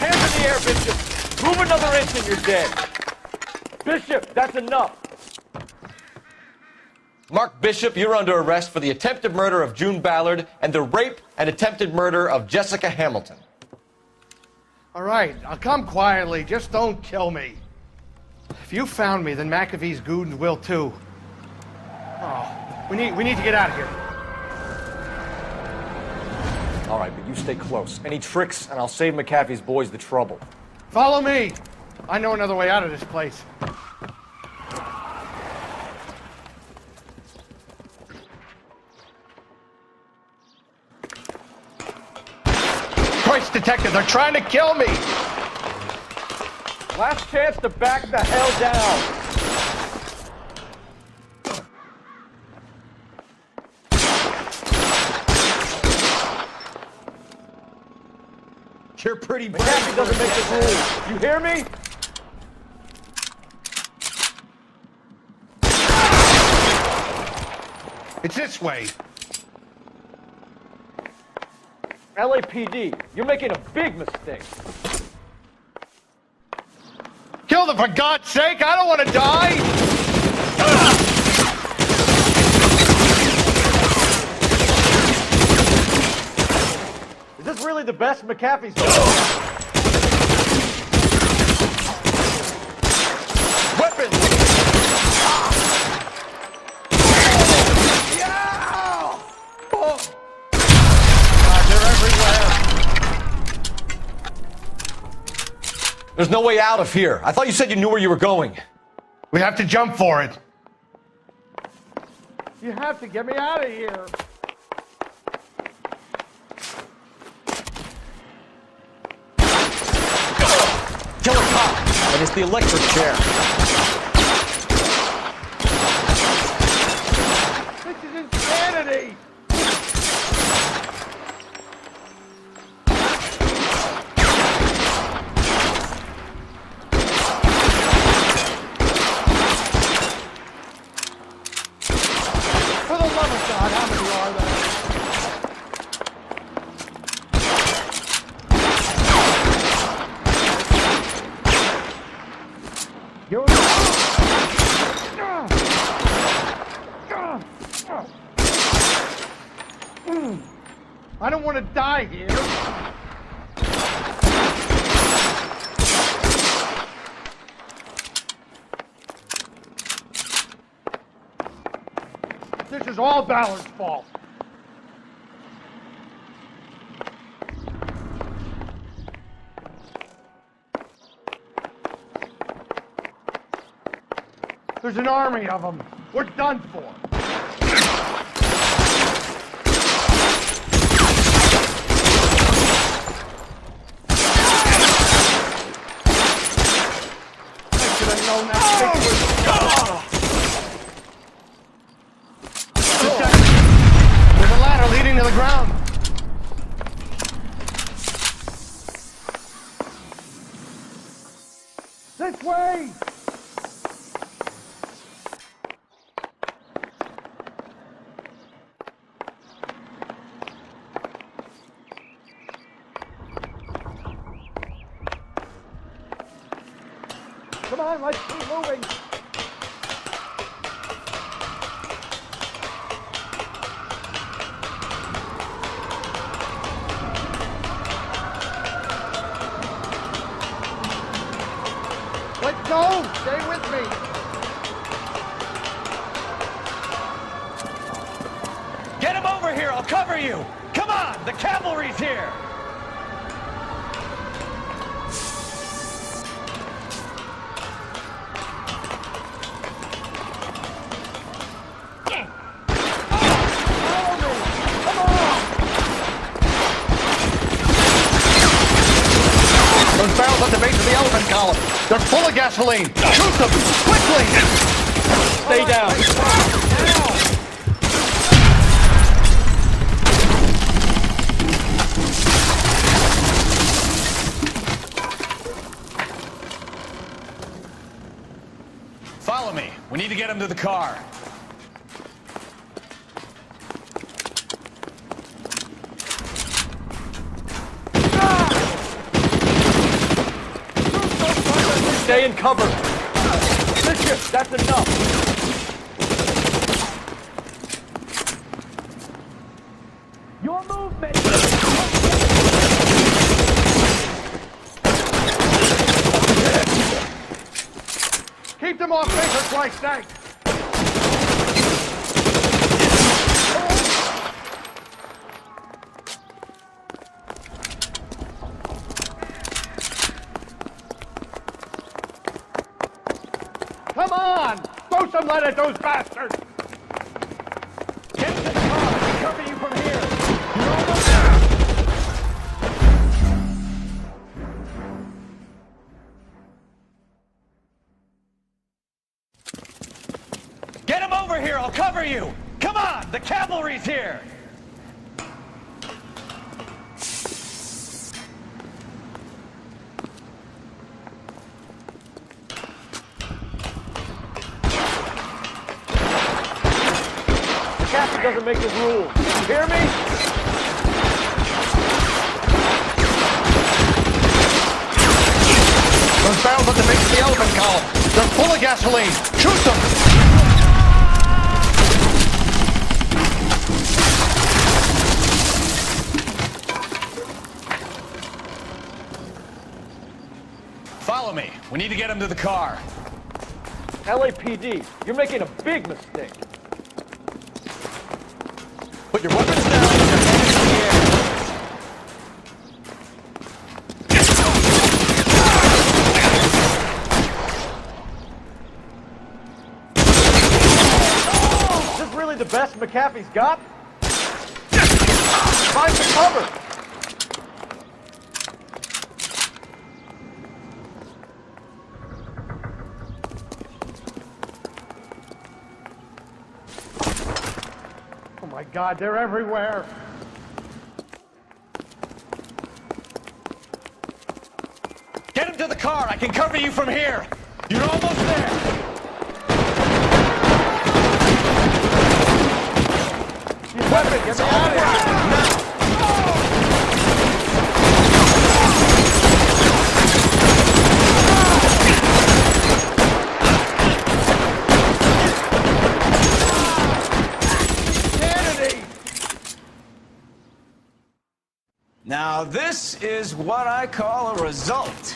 [SPEAKER 14] Hands in the air, Bishop. Move another inch and you're dead. Bishop, that's enough.
[SPEAKER 4] Mark Bishop, you're under arrest for the attempted murder of June Ballard and the rape and attempted murder of Jessica Hamilton.
[SPEAKER 14] All right, I'll come quietly. Just don't kill me. If you found me, then McAfee's goons will too. Oh, we need to get out of here.
[SPEAKER 3] All right, but you stay close. Any tricks, and I'll save McAfee's boys the trouble.
[SPEAKER 14] Follow me. I know another way out of this place. Christ, detective, they're trying to kill me!
[SPEAKER 3] Last chance to back the hell down.
[SPEAKER 14] You're pretty brave.
[SPEAKER 3] McAfee doesn't make the rules. You hear me?
[SPEAKER 14] It's this way.
[SPEAKER 3] LAPD, you're making a big mistake.
[SPEAKER 14] Kill them, for God's sake! I don't want to die!
[SPEAKER 3] Is this really the best McAfee's done? Weapons!
[SPEAKER 4] There's no way out of here. I thought you said you knew where you were going.
[SPEAKER 14] We have to jump for it. You have to get me out of here.
[SPEAKER 4] Kill a cop, and it's the electric chair.
[SPEAKER 14] This is insanity! For the love of God, how many are there? I don't want to die here. This is all Ballard's fault. There's an army of them. We're done for. I should have known that thing was... There's a ladder leading to the ground. This way! Come on, let's keep moving. Let's go! Stay with me!
[SPEAKER 2] Get him over here, I'll cover you! Come on, the cavalry's here!
[SPEAKER 14] Those barrels at the base of the elephant column. They're full of gasoline. Shoot them! Quickly! Stay down.
[SPEAKER 2] Follow me. We need to get him to the car.
[SPEAKER 3] Stay in cover. Bishop, that's enough. Your movement.
[SPEAKER 14] him off me, for Christ's sake! Come on! Throw some lead at those bastards! Get to the car! I'll cover you from here! You're almost there!
[SPEAKER 2] Get him over here! I'll cover you! Come on! The cavalry's here!
[SPEAKER 14] Captain doesn't make the rules. You hear me? Those barrels at the base of the elephant column. They're full of gasoline. Shoot them!
[SPEAKER 2] Follow me. We need to get him to the car.
[SPEAKER 14] LAPD, you're making a big mistake.
[SPEAKER 2] Put your weapons down and your hands in the air.
[SPEAKER 14] Is this really the best McAfee's got? Find some cover! Oh my God, they're everywhere!
[SPEAKER 2] Get him to the car. I can cover you from here. You're almost there.
[SPEAKER 14] Weapon, get out of here! Now!
[SPEAKER 15] Now, this is what I call a result.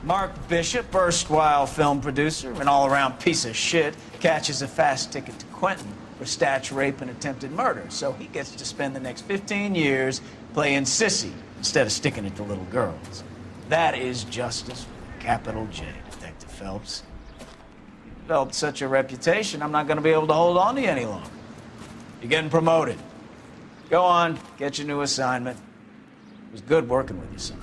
[SPEAKER 15] Mark Bishop, erstwhile film producer, an all-around piece of shit, catches a fast ticket to Quentin for statch rape and attempted murder, so he gets to spend the next 15 years playing sissy instead of sticking it to little girls. That is justice, capital J, Detective Phelps. You developed such a reputation, I'm not going to be able to hold on to you any longer. You're getting promoted. Go on, get your new assignment. It was good working with you, son.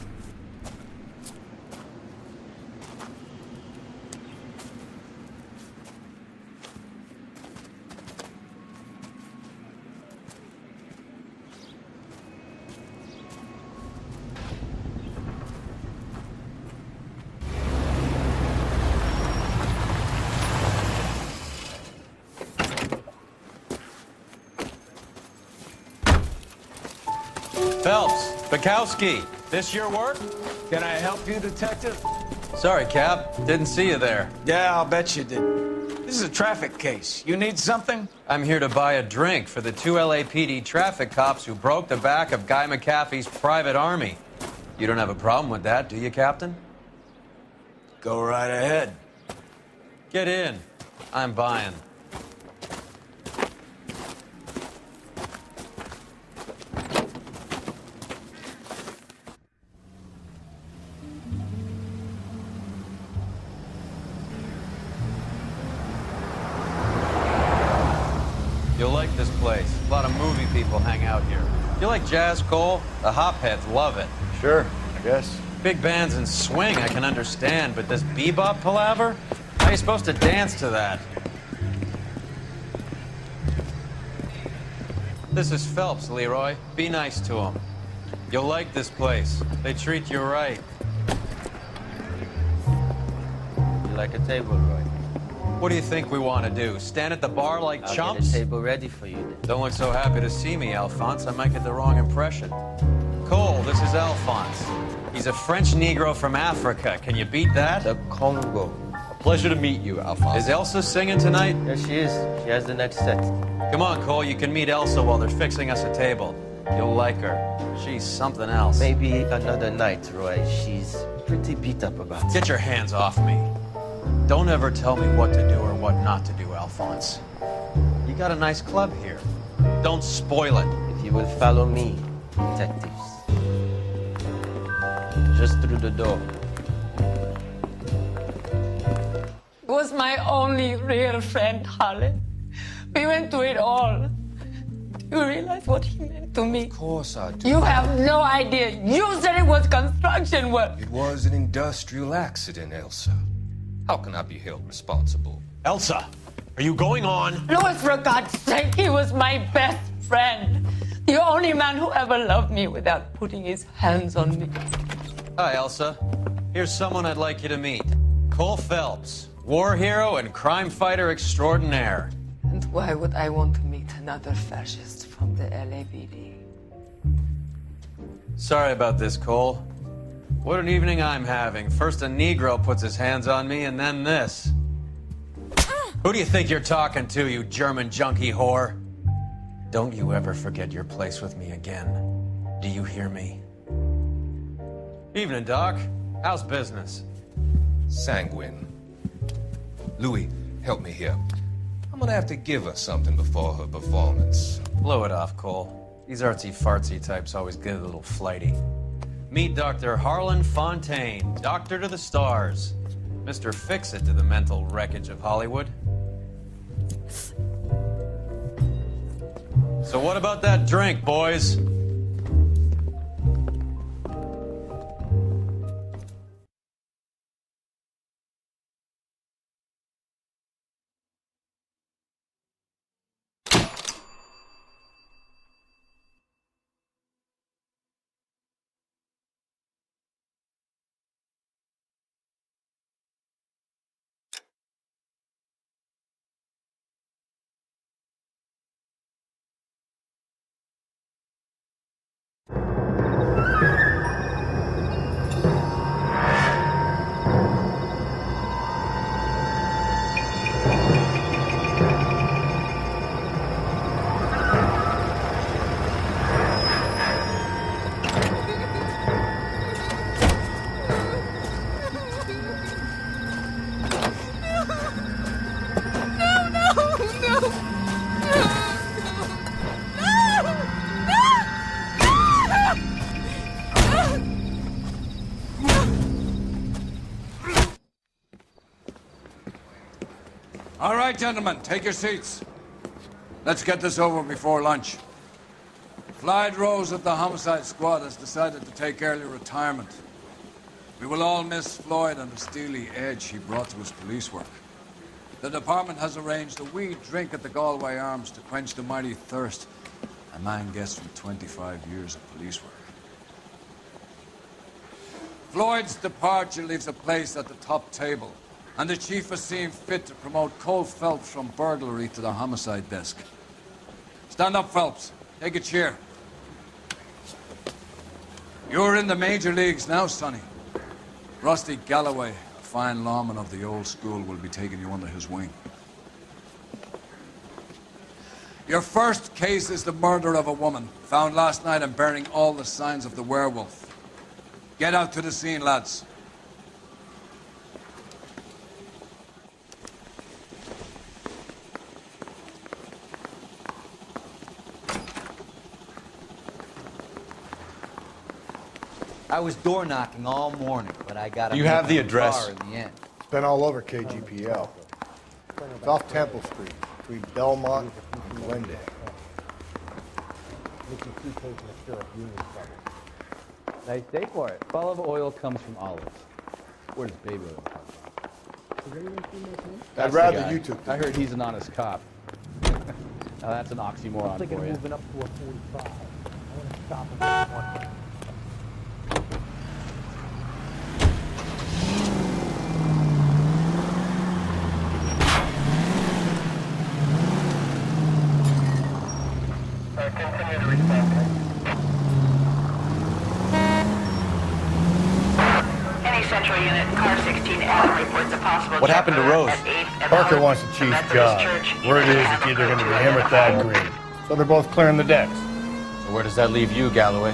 [SPEAKER 7] Phelps, Bukowski, this your work?
[SPEAKER 15] Can I help you, Detective?
[SPEAKER 7] Sorry, Cap. Didn't see you there.
[SPEAKER 15] Yeah, I'll bet you did. This is a traffic case. You need something?
[SPEAKER 7] I'm here to buy a drink for the 2 LAPD traffic cops who broke the back of Guy McAfee's private army. You don't have a problem with that, do you, Captain?
[SPEAKER 15] Go right ahead.
[SPEAKER 7] Get in. I'm buying. You'll like this place. A lot of movie people hang out here. You like jazz, Cole? The hopheads love it.
[SPEAKER 3] Sure, I guess.
[SPEAKER 7] Big bands and swing I can understand, but this bebop palaver? How are you supposed to dance to that? This is Phelps, Leroy. Be nice to him. You'll like this place. They treat you right.
[SPEAKER 17] You like a table, Roy?
[SPEAKER 7] What do you think we want to do? Stand at the bar like
[SPEAKER 17] I'll
[SPEAKER 7] chumps?
[SPEAKER 17] get a table ready for you then.
[SPEAKER 7] Don't look so happy to see me, Alphonse. I might get the wrong impression. Cole, this is Alphonse. He's a French Negro from Africa. Can you beat that?
[SPEAKER 17] The Congo.
[SPEAKER 4] A pleasure to meet you, Alphonse.
[SPEAKER 7] Is Elsa singing tonight?
[SPEAKER 17] Yes, she is. She has the next set.
[SPEAKER 7] Come on, Cole. You can meet Elsa while they're fixing us a table. You'll like her. She's something else.
[SPEAKER 17] Maybe another night, Roy. She's pretty beat up about it.
[SPEAKER 7] Get your hands off me. Don't ever tell me what to do or what not to do, Alphonse. You got a nice club here. Don't spoil it.
[SPEAKER 17] If you will follow me, detectives. Just through the door.
[SPEAKER 6] Was my only real friend, Harlan. We went through it all. Do you realize what he meant to me?
[SPEAKER 12] Of course I do.
[SPEAKER 6] You have no idea. You said it was construction work.
[SPEAKER 12] It was an industrial accident, Elsa. How can I be held responsible?
[SPEAKER 7] Elsa, are you going on?
[SPEAKER 6] Louis, for God's sake, he was my best friend. The only man who ever loved me without putting his hands on me.
[SPEAKER 7] Hi, Elsa. Here's someone I'd like you to meet. Cole Phelps, war hero and crime fighter extraordinaire.
[SPEAKER 6] And why would I want to meet another fascist from the LAPD?
[SPEAKER 7] Sorry about this, Cole. What an evening I'm having. First a Negro puts his hands on me, and then this. Who do you think you're talking to, you German junkie whore? Don't you ever forget your place with me again. Do you hear me? Evening, Doc. How's business?
[SPEAKER 12] Sanguine. Louis, help me here. I'm gonna have to give her something before her performance.
[SPEAKER 7] Blow it off, Cole. These artsy-fartsy types always get a little flighty. Meet Dr. Harlan Fontaine, doctor to the stars. Mr. Fix-It to the mental wreckage of Hollywood. So what about that drink, boys?
[SPEAKER 11] All right, gentlemen, take your seats. Let's get this over before lunch. Clyde Rose of the Homicide Squad has decided to take early retirement. We will all miss Floyd and the steely edge he brought to his police work. The department has arranged a wee drink at the Galway Arms to quench the mighty thirst a man gets from 25 years of police work. Floyd's departure leaves a place at the top table, and the chief has seen fit to promote Cole Phelps from burglary to the homicide desk. Stand up, Phelps. Take a chair. You're in the major leagues now, Sonny. Rusty Galloway, a fine lawman of the old school, will be taking you under his wing. Your first case is the murder of a woman, found last night and bearing all the signs of the werewolf. Get out to the scene, lads.
[SPEAKER 18] I was door knocking all morning, but I got
[SPEAKER 24] You have the address?
[SPEAKER 18] in the end.
[SPEAKER 14] It's been all over KGPL. It's off Temple Street, between Belmont and Glendale.
[SPEAKER 25] Nice day for it. Olive oil comes from olives. Where does baby oil come from?
[SPEAKER 14] I'd rather you took
[SPEAKER 25] I heard he's an honest cop. Now that's an oxymoron for you.
[SPEAKER 26] Moving up to a 45. I want to stop him at 1.
[SPEAKER 1] Any central unit, car 16L reports a possible
[SPEAKER 24] What happened to Rose?
[SPEAKER 14] Parker wants the chief's job. Word is it's either going to be him or Thad Green. So they're both clearing the decks.
[SPEAKER 24] So where does that leave you, Galloway?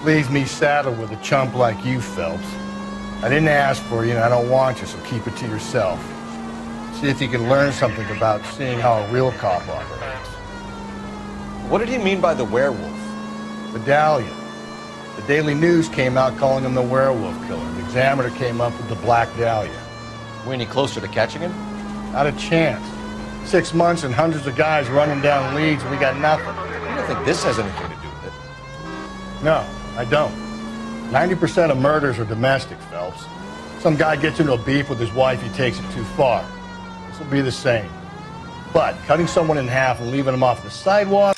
[SPEAKER 14] Leaves me saddled with a chump like you, Phelps. I didn't ask for you, and I don't want you, so keep it to yourself. See if you can learn something about seeing how a real cop operates.
[SPEAKER 4] What did he mean by the werewolf?
[SPEAKER 14] Medallion. The Daily News came out calling him the werewolf killer. The Examiner came up with the Black Dahlia.
[SPEAKER 4] We any closer to catching him?
[SPEAKER 14] Not a chance. 6 months and hundreds of guys running down leads, and we got nothing.
[SPEAKER 4] You don't think this has anything to do with it?
[SPEAKER 14] No, I don't. 90% of murders are domestic, Phelps. Some guy gets into a beef with his wife, he takes it too far. This will be the same. But cutting someone in half and leaving them off the sidewalk...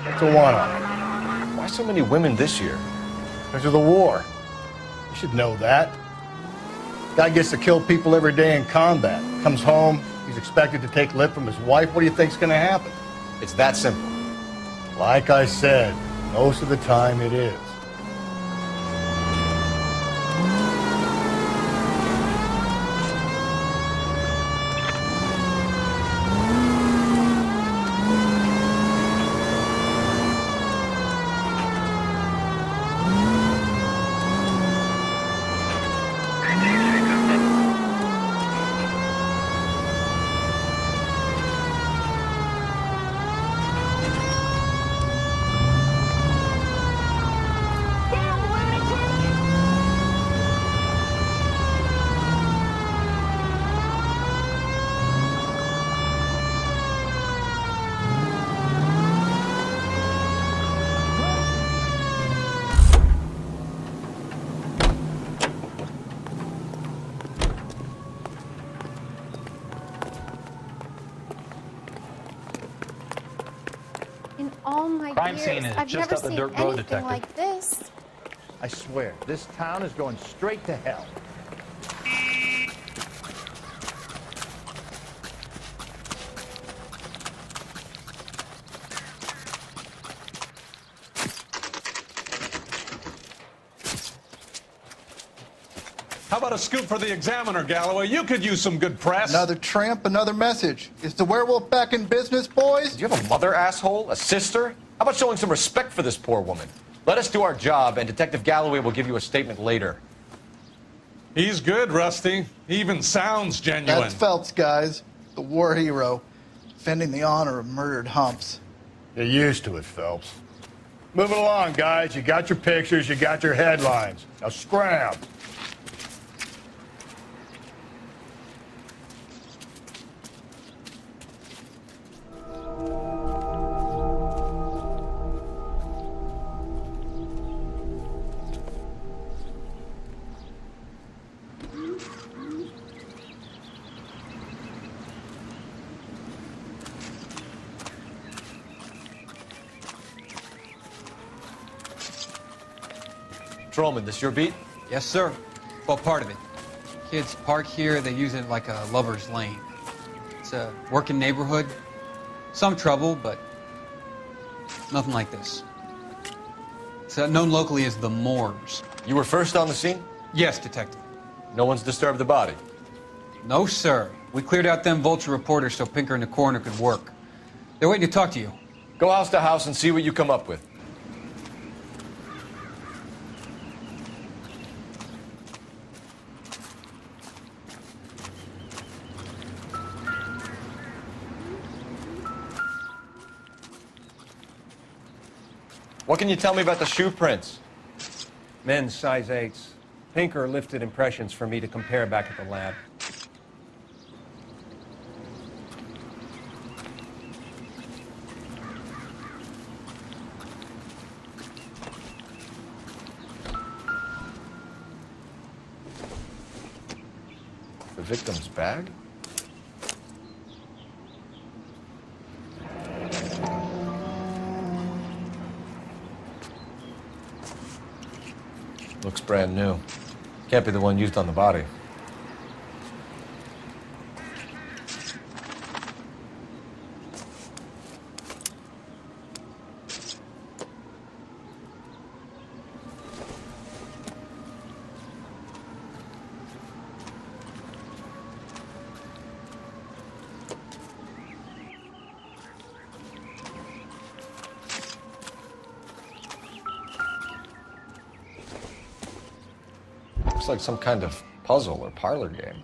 [SPEAKER 14] It's a one-off.
[SPEAKER 4] Why so many women this year?
[SPEAKER 14] Because of the war. You should know that. Guy gets to kill people every day in combat. Comes home, he's expected to take lip from his wife. What do you think's gonna happen?
[SPEAKER 4] It's that simple.
[SPEAKER 14] Like I said, most of the time it is.
[SPEAKER 8] In all my
[SPEAKER 16] Crime
[SPEAKER 8] years,
[SPEAKER 16] scene is
[SPEAKER 8] I've
[SPEAKER 16] just
[SPEAKER 8] never
[SPEAKER 16] up the
[SPEAKER 8] seen
[SPEAKER 16] dirt road,
[SPEAKER 8] anything
[SPEAKER 16] Detective.
[SPEAKER 8] like this.
[SPEAKER 14] I swear, this town is going straight to hell.
[SPEAKER 20] How about a scoop for the Examiner, Galloway? You could use some good press.
[SPEAKER 21] Another tramp, another message. Is the werewolf back in business, boys?
[SPEAKER 4] Do you have a mother, asshole? A sister? How about showing some respect for this poor woman? Let us do our job, and Detective Galloway will give you a statement later.
[SPEAKER 20] He's good, Rusty. He even sounds genuine.
[SPEAKER 21] That's Phelps, guys. The war hero. Defending the honor of murdered humps.
[SPEAKER 14] You're used to it, Phelps. Move it along, guys. You got your pictures, you got your headlines. Now scram.
[SPEAKER 4] Patrolman, this your beat?
[SPEAKER 22] Yes, sir. Well, part of it. Kids park here, they use it like a lover's lane. It's a working neighborhood. Some trouble, but nothing like this. It's known locally as the Moors.
[SPEAKER 4] You were first on the scene?
[SPEAKER 22] Yes, Detective.
[SPEAKER 4] No one's disturbed the body?
[SPEAKER 22] No, sir. We cleared out them vulture reporters so Pinker and the coroner could work. They're waiting to talk to you.
[SPEAKER 4] Go house to house and see what you come up with. What can you tell me about the shoe prints?
[SPEAKER 12] Men's size 8s. Pinker lifted impressions for me to compare back at the lab.
[SPEAKER 4] The victim's bag? Looks brand new. Can't be the one used on the body. Looks like some kind of puzzle or parlor game.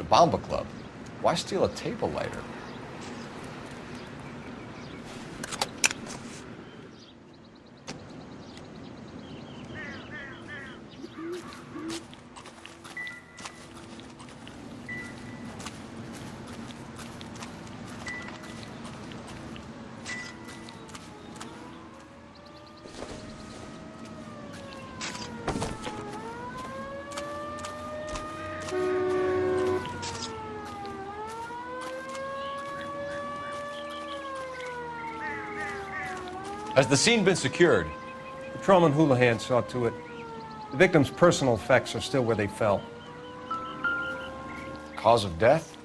[SPEAKER 4] Bomba Club. Why steal a table lighter? Has the scene been secured?
[SPEAKER 12] Patrolman Houlihan saw to it. The victim's personal effects are still where they fell.
[SPEAKER 4] Cause of death?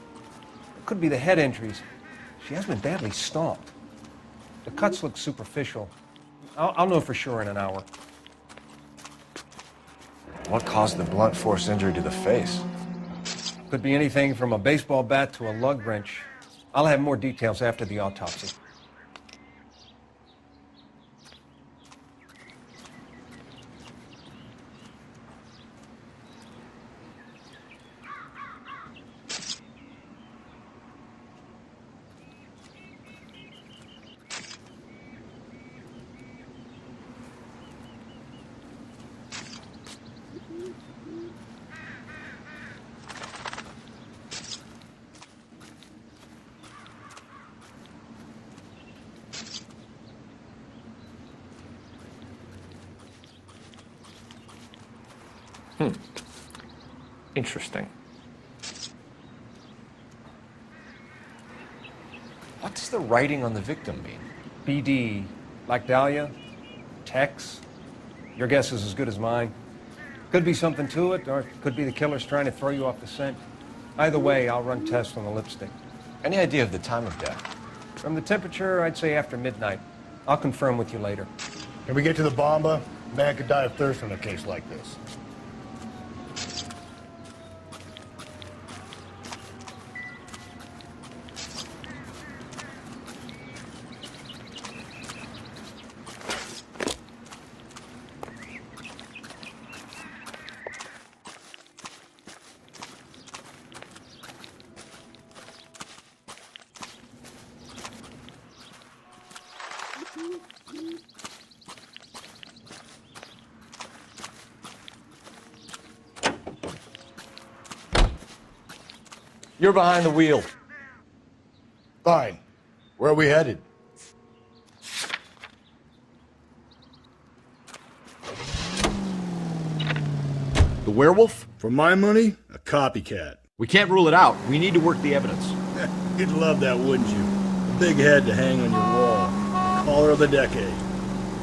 [SPEAKER 12] It could be the head injuries. She has been badly stomped. The cuts look superficial. I'll know for sure in an hour.
[SPEAKER 4] What caused the blunt force injury to the face?
[SPEAKER 12] Could be anything from a baseball bat to a lug wrench. I'll have more details after the autopsy.
[SPEAKER 4] Interesting. What does the writing on the victim mean?
[SPEAKER 12] BD, like Dahlia, Tex. Your guess is as good as mine. Could be something to it, or it could be the killer's trying to throw you off the scent. Either way, I'll run tests on the lipstick.
[SPEAKER 4] Any idea of the time of death?
[SPEAKER 12] From the temperature, I'd say after midnight. I'll confirm with you later.
[SPEAKER 14] Can we get to the bomba? A man could die of thirst in a case like this.
[SPEAKER 4] You're behind the wheel.
[SPEAKER 14] Fine. Where are we headed?
[SPEAKER 3] The werewolf?
[SPEAKER 14] For my money, a copycat.
[SPEAKER 3] We can't rule it out. We need to work the evidence.
[SPEAKER 14] You'd love that, wouldn't you? A big head to hang on your wall. The caller of the decade.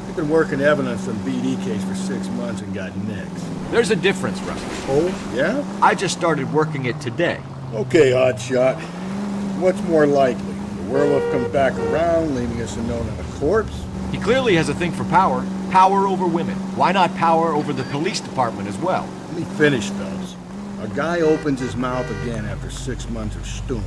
[SPEAKER 14] You've been working evidence on the BD case for 6 months and got nicks.
[SPEAKER 3] There's a difference, Rusty.
[SPEAKER 14] Oh, yeah?
[SPEAKER 3] I just started working it today.
[SPEAKER 14] Okay, Oddshot. What's more likely? The werewolf comes back around, leaving us unknown on a corpse?
[SPEAKER 3] He clearly has a thing for power. Power over women. Why not power over the police department as well?
[SPEAKER 14] Let me finish, fellas. A guy opens his mouth again after 6 months of stoom.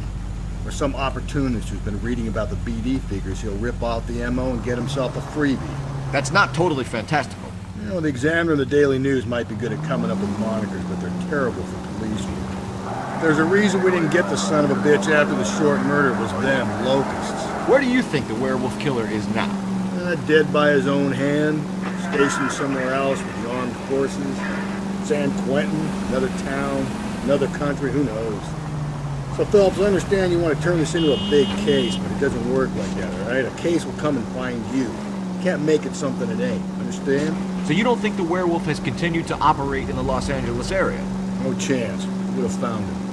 [SPEAKER 14] Or some opportunist who's been reading about the BD figures he'll rip off the MO and get himself a freebie.
[SPEAKER 3] That's not totally fantastical.
[SPEAKER 14] You know, the Examiner and the Daily News might be good at coming up with monikers, but they're terrible for police work. There's a reason we didn't get the son of a bitch after the short murder. It was them, locusts.
[SPEAKER 3] Where do you think the werewolf killer is now?
[SPEAKER 14] Dead by his own hand, stationed somewhere else with the armed forces. San Quentin, another town, another country, who knows? So, Phelps, I understand you want to turn this into a big case, but it doesn't work like that, all right? A case will come and find you. You can't make it something it ain't, understand?
[SPEAKER 3] So you don't think the werewolf has continued to operate in the Los Angeles area?
[SPEAKER 14] No chance. We would have found him.